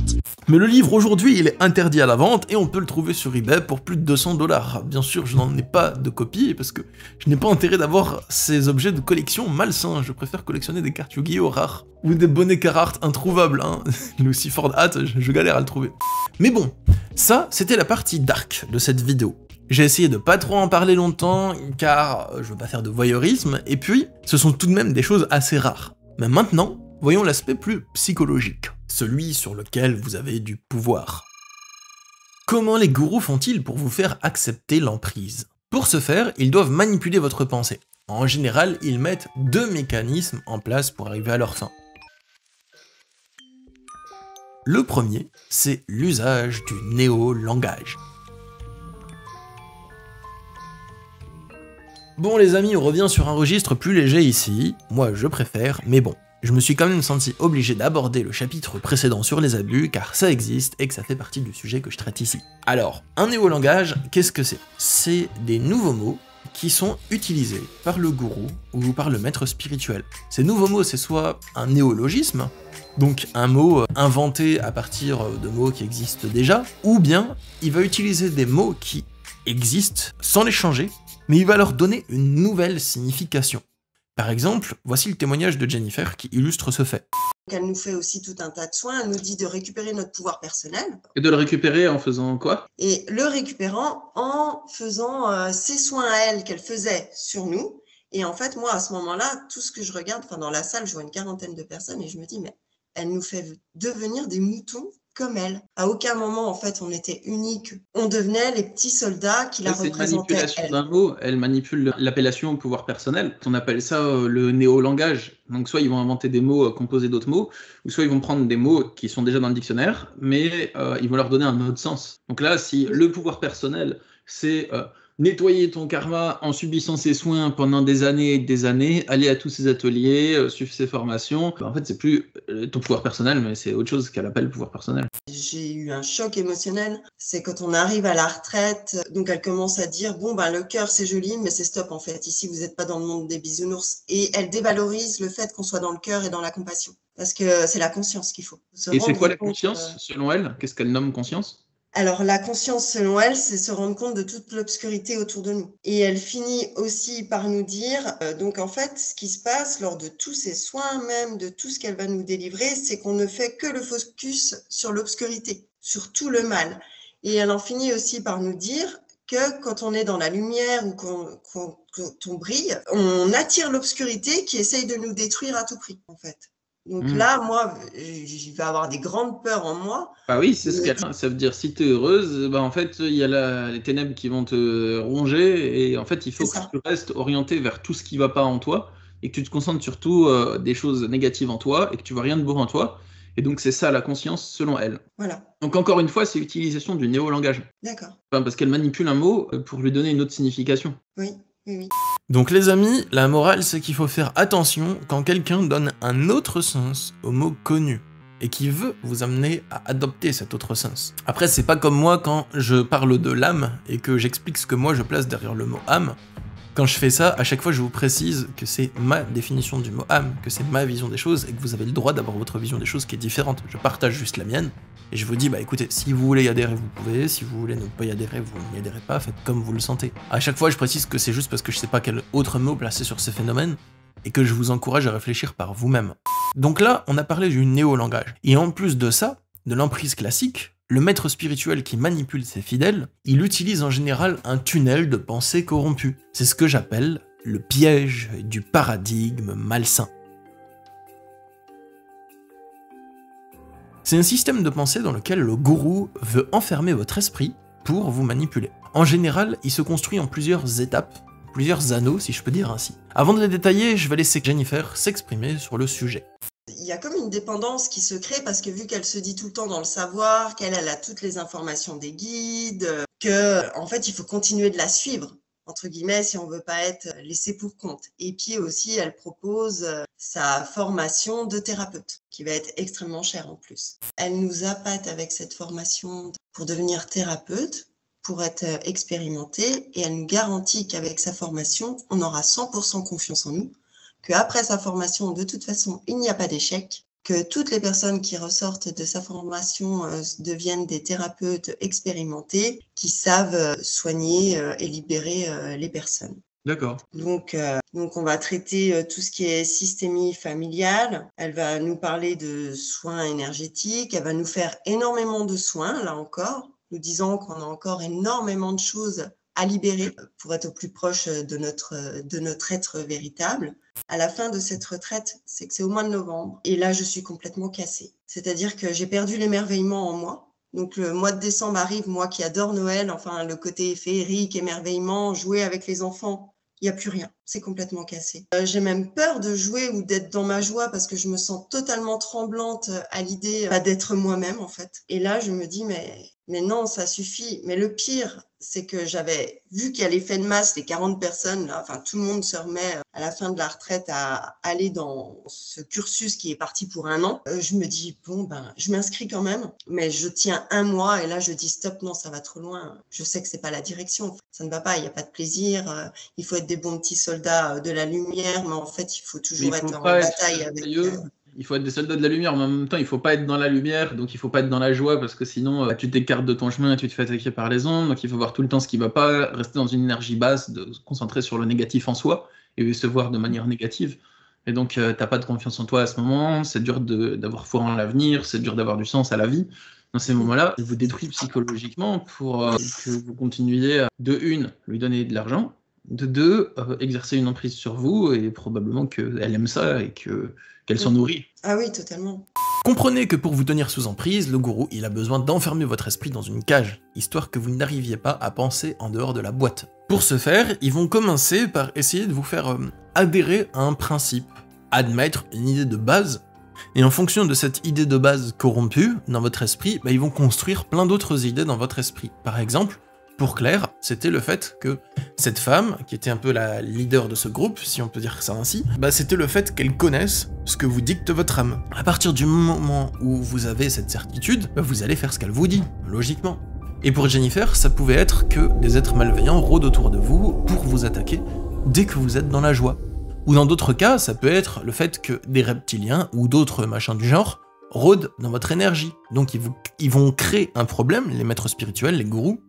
Mais le livre aujourd'hui, il est interdit à la vente, et on peut le trouver sur eBay pour plus de 200 $. Bien sûr, je n'en ai pas de copie, parce que je n'ai pas intérêt d'avoir ces objets de collection malsains, je préfère collectionner des cartes Yu-Gi-Oh rares, ou des bonnets Carhartt introuvables, Lucy Ford Hat, je galère à le trouver. Mais bon, ça, c'était la partie dark de cette vidéo. J'ai essayé de pas trop en parler longtemps, car je veux pas faire de voyeurisme, et puis, ce sont tout de même des choses assez rares. Mais maintenant, voyons l'aspect plus psychologique, celui sur lequel vous avez du pouvoir. Comment les gourous font-ils pour vous faire accepter l'emprise? Pour ce faire, ils doivent manipuler votre pensée. En général, ils mettent 2 mécanismes en place pour arriver à leur fin. Le premier, c'est l'usage du néo-langage. Bon les amis, on revient sur un registre plus léger ici, moi je préfère, mais bon, je me suis quand même senti obligé d'aborder le chapitre précédent sur les abus, car ça existe et que ça fait partie du sujet que je traite ici. Alors, un néolangage, qu'est-ce que c'est? C'est des nouveaux mots qui sont utilisés par le gourou ou par le maître spirituel. Ces nouveaux mots, c'est soit un néologisme, donc un mot inventé à partir de mots qui existent déjà, ou bien il va utiliser des mots qui existent sans les changer, mais il va leur donner une nouvelle signification. Par exemple, voici le témoignage de Jennifer qui illustre ce fait. Elle nous fait aussi tout un tas de soins, elle nous dit de récupérer notre pouvoir personnel. Et de le récupérer en faisant quoi? Et le récupérant en faisant ces soins à elle qu'elle faisait sur nous. Et en fait, moi, à ce moment-là, tout ce que je regarde, dans la salle, je vois une quarantaine de personnes et je me dis, mais elle nous fait devenir des moutons comme elle. À aucun moment, en fait, on était unique. On devenait les petits soldats qui la représentaient. C'est une manipulation d'un mot. Elle manipule l'appellation au pouvoir personnel. On appelle ça le néo-langage. Donc, soit ils vont inventer des mots composés d'autres mots, ou soit ils vont prendre des mots qui sont déjà dans le dictionnaire, mais ils vont leur donner un autre sens. Donc là, si le pouvoir personnel, c'est nettoyer ton karma en subissant ses soins pendant des années et des années, aller à tous ses ateliers, suivre ses formations. En fait, c'est plus ton pouvoir personnel, mais c'est autre chose qu'elle appelle pouvoir personnel. J'ai eu un choc émotionnel. C'est quand on arrive à la retraite, donc elle commence à dire, bon, le cœur c'est joli, mais c'est stop en fait. Ici, vous n'êtes pas dans le monde des bisounours. Et elle dévalorise le fait qu'on soit dans le cœur et dans la compassion. Parce que c'est la conscience qu'il faut. Et c'est quoi la conscience, selon elle? Qu'est-ce qu'elle nomme conscience? Alors, la conscience, selon elle, c'est se rendre compte de toute l'obscurité autour de nous. Et elle finit aussi par nous dire, donc en fait, ce qui se passe lors de tous ces soins, même de tout ce qu'elle va nous délivrer, c'est qu'on ne fait que le focus sur l'obscurité, sur tout le mal. Et elle en finit aussi par nous dire que quand on est dans la lumière ou quand on brille, on attire l'obscurité qui essaye de nous détruire à tout prix, en fait. Donc là, moi, je vais avoir des grandes peurs en moi. Bah oui, c'est ce qu'elle a. Ça veut dire, si tu es heureuse, bah en fait, il y a les ténèbres qui vont te ronger, et en fait, il faut que tu restes orienté vers tout ce qui va pas en toi, et que tu te concentres surtout des choses négatives en toi, et que tu vois rien de beau en toi. Et donc, c'est ça la conscience, selon elle. Voilà. Donc, encore une fois, c'est l'utilisation du néo-langage. D'accord. Enfin, parce qu'elle manipule un mot pour lui donner une autre signification. Oui, oui, oui. Donc les amis, la morale c'est qu'il faut faire attention quand quelqu'un donne un autre sens au mot connu et qui veut vous amener à adopter cet autre sens. Après c'est pas comme moi quand je parle de l'âme et que j'explique ce que moi je place derrière le mot âme. Quand je fais ça, à chaque fois je vous précise que c'est ma définition du mot âme, que c'est ma vision des choses et que vous avez le droit d'avoir votre vision des choses qui est différente. Je partage juste la mienne. Et je vous dis, bah écoutez, si vous voulez y adhérer, vous pouvez, si vous voulez ne pas y adhérer, vous n'y adhérez pas, faites comme vous le sentez. À chaque fois, je précise que c'est juste parce que je sais pas quel autre mot placer sur ces phénomènes, et que je vous encourage à réfléchir par vous-même. Donc là, on a parlé du néo-langage. Et en plus de ça, de l'emprise classique, le maître spirituel qui manipule ses fidèles, il utilise en général un tunnel de pensée corrompue. C'est ce que j'appelle le piège du paradigme malsain. C'est un système de pensée dans lequel le gourou veut enfermer votre esprit pour vous manipuler. En général, il se construit en plusieurs étapes, plusieurs anneaux si je peux dire ainsi. Avant de les détailler, je vais laisser Jennifer s'exprimer sur le sujet. Il y a comme une dépendance qui se crée parce que vu qu'elle se dit tout le temps dans le savoir, qu'elle a toutes les informations des guides, que en fait il faut continuer de la suivre, entre guillemets, si on veut pas être laissé pour compte. Et puis aussi, elle propose sa formation de thérapeute, qui va être extrêmement chère en plus. Elle nous appâte avec cette formation pour devenir thérapeute, pour être expérimentée, et elle nous garantit qu'avec sa formation, on aura 100% confiance en nous, qu'après sa formation, de toute façon, il n'y a pas d'échec, que toutes les personnes qui ressortent de sa formation deviennent des thérapeutes expérimentés qui savent soigner et libérer les personnes. D'accord. Donc, on va traiter tout ce qui est systémie familiale. Elle va nous parler de soins énergétiques. Elle va nous faire énormément de soins, là encore, nous disant qu'on a encore énormément de choses à libérer pour être au plus proche de notre être véritable. À la fin de cette retraite, c'est que c'est au mois de novembre. Et là, je suis complètement cassée. C'est-à-dire que j'ai perdu l'émerveillement en moi. Donc, le mois de décembre arrive, moi qui adore Noël, enfin, le côté féerique, émerveillement, jouer avec les enfants. Il n'y a plus rien. C'est complètement cassé. J'ai même peur de jouer ou d'être dans ma joie parce que je me sens totalement tremblante à l'idée d'être moi-même, en fait. Et là, je me dis, mais non, ça suffit. Mais le pire, c'est que j'avais vu qu'il y a l'effet de masse, les 40 personnes, là, enfin, tout le monde se remet à la fin de la retraite à aller dans ce cursus qui est parti pour 1 an. Je me dis, bon, je m'inscris quand même, mais je tiens 1 mois et là, je dis stop, non, ça va trop loin. Je sais que c'est pas la direction. Ça ne va pas, il n'y a pas de plaisir. Il faut être des bons petits soldats de la lumière, mais en fait, il faut toujours être en bataille avec... Il faut être des soldats de la lumière, mais en même temps, il faut pas être dans la lumière, donc il faut pas être dans la joie, parce que sinon, tu t'écartes de ton chemin et tu te fais attaquer par les ombres, donc il faut voir tout le temps ce qui va pas, rester dans une énergie basse, de se concentrer sur le négatif en soi, et se voir de manière négative. Et donc, t'as pas de confiance en toi à ce moment, c'est dur d'avoir foi en l'avenir, c'est dur d'avoir du sens à la vie. Dans ces moments-là, il vous détruit psychologiquement pour que vous continuiez à, de une, lui donner de l'argent, de deux, exercer une emprise sur vous, et probablement qu'elle aime ça et qu'elle s'en nourrit. Ah oui, totalement. Comprenez que pour vous tenir sous emprise, le gourou, il a besoin d'enfermer votre esprit dans une cage, histoire que vous n'arriviez pas à penser en dehors de la boîte. Pour ce faire, ils vont commencer par essayer de vous faire adhérer à un principe, admettre une idée de base, et en fonction de cette idée de base corrompue dans votre esprit, ils vont construire plein d'autres idées dans votre esprit. Par exemple, pour Claire, c'était le fait que cette femme, qui était un peu la leader de ce groupe, si on peut dire ça ainsi, c'était le fait qu'elle connaisse ce que vous dicte votre âme. À partir du moment où vous avez cette certitude, vous allez faire ce qu'elle vous dit, logiquement. Et pour Jennifer, ça pouvait être que des êtres malveillants rôdent autour de vous pour vous attaquer dès que vous êtes dans la joie. Ou dans d'autres cas, ça peut être le fait que des reptiliens ou d'autres machins du genre rôdent dans votre énergie. Donc ils vont créer un problème, les maîtres spirituels, les gourous,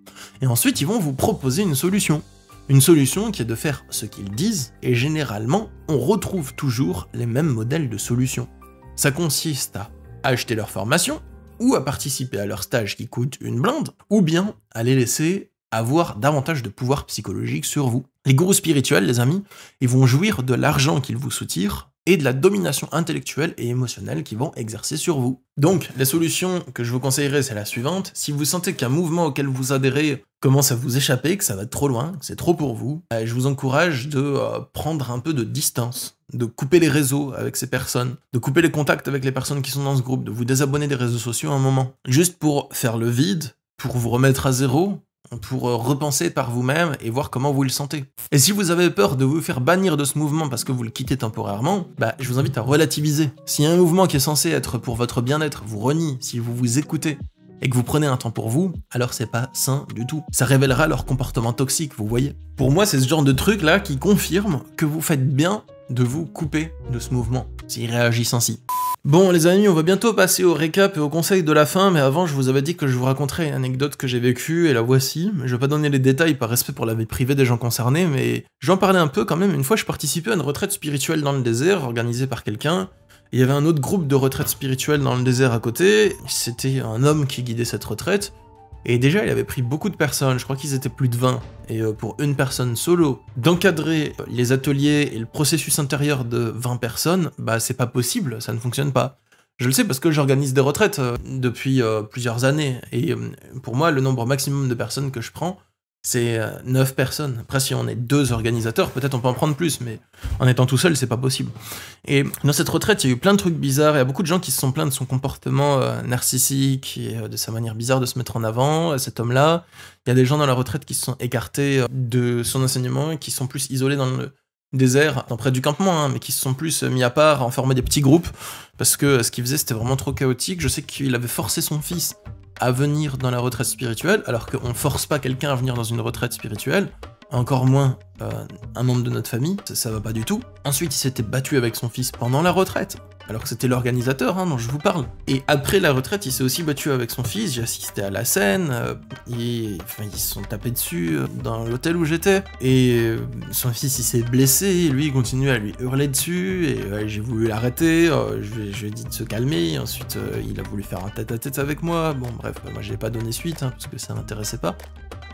et ensuite ils vont vous proposer une solution. Une solution qui est de faire ce qu'ils disent, et généralement, on retrouve toujours les mêmes modèles de solutions. Ça consiste à acheter leur formation, ou à participer à leur stage qui coûte une blinde, ou bien à les laisser avoir davantage de pouvoir psychologique sur vous. Les gourous spirituels, les amis, ils vont jouir de l'argent qu'ils vous soutirent et de la domination intellectuelle et émotionnelle qu'ils vont exercer sur vous. Donc, la solution que je vous conseillerais, c'est la suivante. Si vous sentez qu'un mouvement auquel vous adhérez commence à vous échapper, que ça va trop loin, que c'est trop pour vous, je vous encourage de prendre un peu de distance, de couper les réseaux avec ces personnes, de couper les contacts avec les personnes qui sont dans ce groupe, de vous désabonner des réseaux sociaux un moment, juste pour faire le vide, pour vous remettre à zéro, pour repenser par vous-même et voir comment vous le sentez. Et si vous avez peur de vous faire bannir de ce mouvement parce que vous le quittez temporairement, je vous invite à relativiser. Si un mouvement qui est censé être pour votre bien-être vous renie, si vous vous écoutez et que vous prenez un temps pour vous, alors c'est pas sain du tout. Ça révélera leur comportement toxique, vous voyez. Pour moi, c'est ce genre de truc là qui confirme que vous faites bien de vous couper de ce mouvement, s'ils réagissent ainsi. Bon les amis, on va bientôt passer au récap et au conseil de la fin, mais avant je vous avais dit que je vous raconterais une anecdote que j'ai vécue, et la voici. Je vais pas donner les détails par respect pour la vie privée des gens concernés, mais j'en parlais un peu quand même. Une fois je participais à une retraite spirituelle dans le désert, organisée par quelqu'un, et il y avait un autre groupe de retraite spirituelle dans le désert à côté. C'était un homme qui guidait cette retraite, et déjà il avait pris beaucoup de personnes, je crois qu'ils étaient plus de 20, et pour une personne solo, d'encadrer les ateliers et le processus intérieur de 20 personnes, c'est pas possible, ça ne fonctionne pas. Je le sais parce que j'organise des retraites depuis plusieurs années, et pour moi le nombre maximum de personnes que je prends, c'est 9 personnes. Après, si on est 2 organisateurs, peut-être on peut en prendre plus, mais en étant tout seul, c'est pas possible. Et dans cette retraite, il y a eu plein de trucs bizarres, il y a beaucoup de gens qui se sont plaints de son comportement narcissique et de sa manière bizarre de se mettre en avant, cet homme-là. Il y a des gens dans la retraite qui se sont écartés de son enseignement et qui sont plus isolés dans le désert, près du campement, mais qui se sont plus mis à part, en former des petits groupes, parce que ce qu'il faisait, c'était vraiment trop chaotique. Je sais qu'il avait forcé son fils à venir dans la retraite spirituelle, alors qu'on force pas quelqu'un à venir dans une retraite spirituelle, encore moins un membre de notre famille, ça va pas du tout. Ensuite, il s'était battu avec son fils pendant la retraite, alors que c'était l'organisateur dont je vous parle. Et après la retraite, il s'est aussi battu avec son fils, j'ai assisté à la scène, ils se sont tapés dessus dans l'hôtel où j'étais, et son fils il s'est blessé, lui il continue à lui hurler dessus, et j'ai voulu l'arrêter, je lui ai dit de se calmer, ensuite il a voulu faire un tête-à-tête avec moi, bon bref, moi j'ai pas donné suite, parce que ça m'intéressait pas.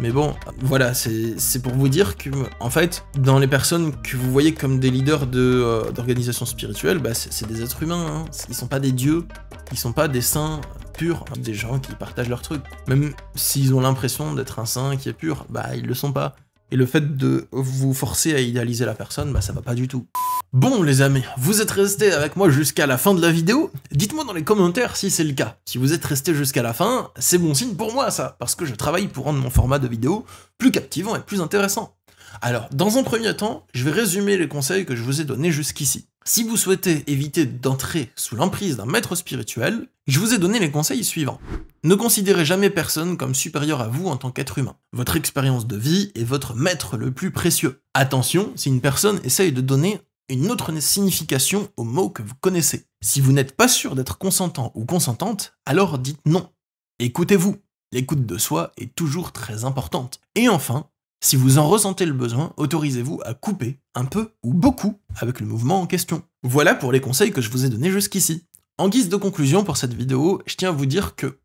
Mais bon, voilà, c'est pour vous dire que, en fait, dans les personnes que vous voyez comme des leaders d'organisations spirituelles, c'est des êtres humains, ils sont pas des dieux, ils sont pas des saints purs, des gens qui partagent leurs trucs. Même s'ils ont l'impression d'être un saint qui est pur, ils le sont pas. Et le fait de vous forcer à idéaliser la personne, ça va pas du tout. Bon les amis, vous êtes restés avec moi jusqu'à la fin de la vidéo? Dites-moi dans les commentaires si c'est le cas. Si vous êtes restés jusqu'à la fin, c'est bon signe pour moi ça, parce que je travaille pour rendre mon format de vidéo plus captivant et plus intéressant. Alors, dans un premier temps, je vais résumer les conseils que je vous ai donnés jusqu'ici. Si vous souhaitez éviter d'entrer sous l'emprise d'un maître spirituel, je vous ai donné les conseils suivants. Ne considérez jamais personne comme supérieur à vous en tant qu'être humain. Votre expérience de vie est votre maître le plus précieux. Attention, si une personne essaye de donner une autre signification aux mots que vous connaissez. Si vous n'êtes pas sûr d'être consentant ou consentante, alors dites non. Écoutez-vous. L'écoute de soi est toujours très importante. Et enfin, si vous en ressentez le besoin, autorisez-vous à couper un peu ou beaucoup avec le mouvement en question. Voilà pour les conseils que je vous ai donnés jusqu'ici. En guise de conclusion pour cette vidéo, je tiens à vous dire que,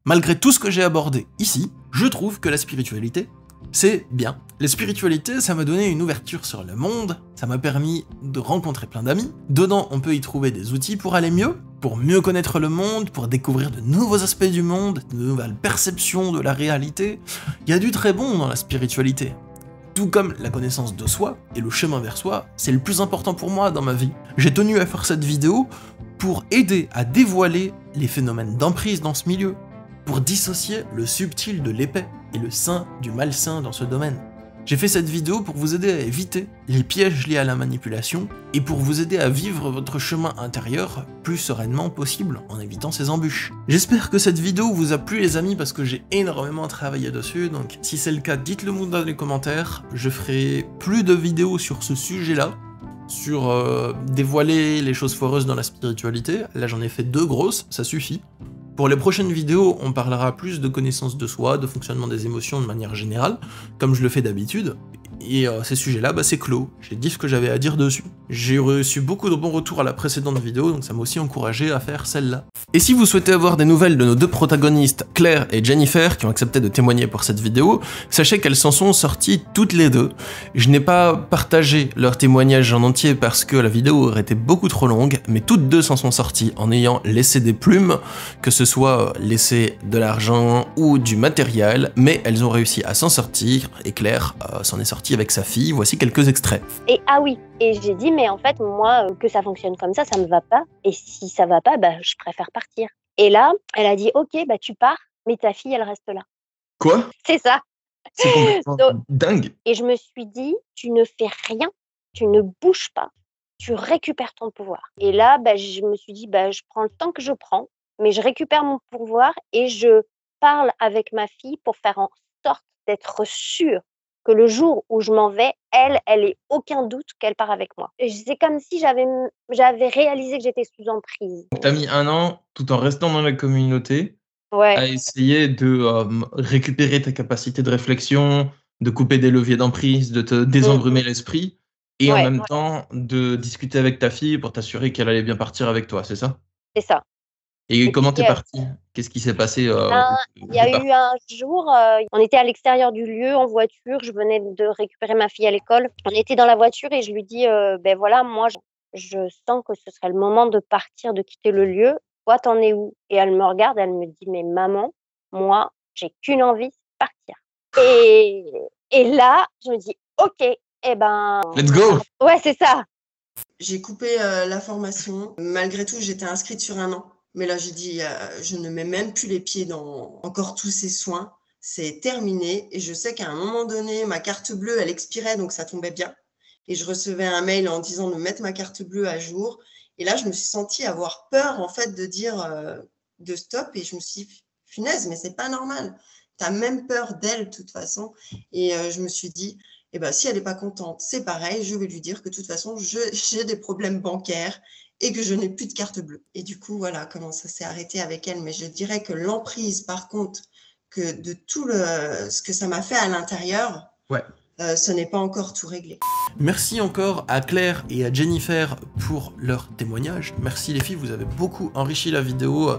malgré tout ce que j'ai abordé ici, je trouve que la spiritualité, c'est bien. La spiritualité, ça m'a donné une ouverture sur le monde, ça m'a permis de rencontrer plein d'amis. Dedans, on peut y trouver des outils pour aller mieux, pour mieux connaître le monde, pour découvrir de nouveaux aspects du monde, de nouvelles perceptions de la réalité. Il y a du très bon dans la spiritualité. Tout comme la connaissance de soi et le chemin vers soi, c'est le plus important pour moi dans ma vie. J'ai tenu à faire cette vidéo pour aider à dévoiler les phénomènes d'emprise dans ce milieu, pour dissocier le subtil de l'épais et le sain du malsain dans ce domaine. J'ai fait cette vidéo pour vous aider à éviter les pièges liés à la manipulation et pour vous aider à vivre votre chemin intérieur plus sereinement possible en évitant ces embûches. J'espère que cette vidéo vous a plu les amis parce que j'ai énormément travaillé dessus, donc si c'est le cas dites-le moi dans les commentaires, je ferai plus de vidéos sur ce sujet-là, sur dévoiler les choses foireuses dans la spiritualité. Là j'en ai fait 2 grosses, ça suffit. Pour les prochaines vidéos, on parlera plus de connaissance de soi, de fonctionnement des émotions de manière générale, comme je le fais d'habitude. et ces sujets-là, bah, c'est clos. J'ai dit ce que j'avais à dire dessus. J'ai reçu beaucoup de bons retours à la précédente vidéo, donc ça m'a aussi encouragé à faire celle-là. Et si vous souhaitez avoir des nouvelles de nos deux protagonistes, Claire et Jennifer, qui ont accepté de témoigner pour cette vidéo, sachez qu'elles s'en sont sorties toutes les deux. Je n'ai pas partagé leur témoignage en entier parce que la vidéo aurait été beaucoup trop longue, mais toutes deux s'en sont sorties en ayant laissé des plumes, que ce soit laissé de l'argent ou du matériel, mais elles ont réussi à s'en sortir, et Claire s'en est sortie avec sa fille. Voici quelques extraits. Et ah oui, et j'ai dit, mais en fait, moi, que ça fonctionne comme ça me va pas. Et si ça va pas, bah, je préfère partir. Et là, elle a dit, ok, bah tu pars, mais ta fille, elle reste là. Quoi? C'est ça. C'est complètement dingue. Et je me suis dit, tu ne fais rien, tu ne bouges pas, tu récupères ton pouvoir. Et là, bah, je me suis dit, bah, je prends le temps que je prends, mais je récupère mon pouvoir et je parle avec ma fille pour faire en sorte d'être sûre que le jour où je m'en vais, elle ait aucun doute qu'elle part avec moi. C'est comme si j'avais réalisé que j'étais sous emprise. Tu as mis 1 an, tout en restant dans la communauté, Ouais. à essayer de récupérer ta capacité de réflexion, de couper des leviers d'emprise, de te désembrumer l'esprit, et en même temps de discuter avec ta fille pour t'assurer qu'elle allait bien partir avec toi, c'est ça? C'est ça. Et comment puis, t'es parti? Qu'est-ce qui s'est passé Il y a eu un jour, on était à l'extérieur du lieu en voiture, je venais de récupérer ma fille à l'école. On était dans la voiture et je lui dis, ben voilà, moi je sens que ce serait le moment de partir, de quitter le lieu. Toi, t'en es où? Et elle me regarde, elle me dit, mais maman, moi, j'ai qu'une envie, c'est partir. Et là, je me dis, ok, eh ben... Let's go! Ouais, c'est ça. J'ai coupé la formation. Malgré tout, j'étais inscrite sur 1 an. Mais là, j'ai dit, je ne mets même plus les pieds dans encore tous ces soins. C'est terminé. Et je sais qu'à un moment donné, ma carte bleue, elle expirait, donc ça tombait bien. Et je recevais un mail en disant de mettre ma carte bleue à jour. Et là, je me suis sentie avoir peur, en fait, de dire de stop. Et je me suis dit, punaise, mais c'est pas normal. Tu as même peur d'elle, de toute façon. Et je me suis dit, eh ben, si elle n'est pas contente, c'est pareil. Je vais lui dire que de toute façon, j'ai des problèmes bancaires et que je n'ai plus de carte bleue. Et du coup, voilà comment ça s'est arrêté avec elle. Mais je dirais que l'emprise, par contre, que de tout ce que ça m'a fait à l'intérieur, Ouais. Ce n'est pas encore tout réglé. Merci encore à Claire et à Jennifer pour leur témoignage. Merci les filles, vous avez beaucoup enrichi la vidéo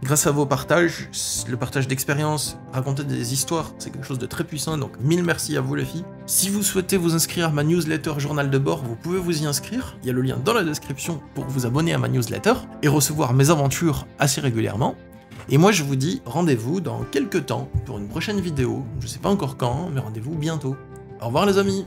grâce à vos partages. Le partage d'expériences, raconter des histoires, c'est quelque chose de très puissant, donc mille merci à vous les filles. Si vous souhaitez vous inscrire à ma newsletter Journal de bord, vous pouvez vous y inscrire. Il y a le lien dans la description pour vous abonner à ma newsletter et recevoir mes aventures assez régulièrement. Et moi je vous dis rendez-vous dans quelques temps pour une prochaine vidéo. Je sais pas encore quand, mais rendez-vous bientôt. Au revoir les amis!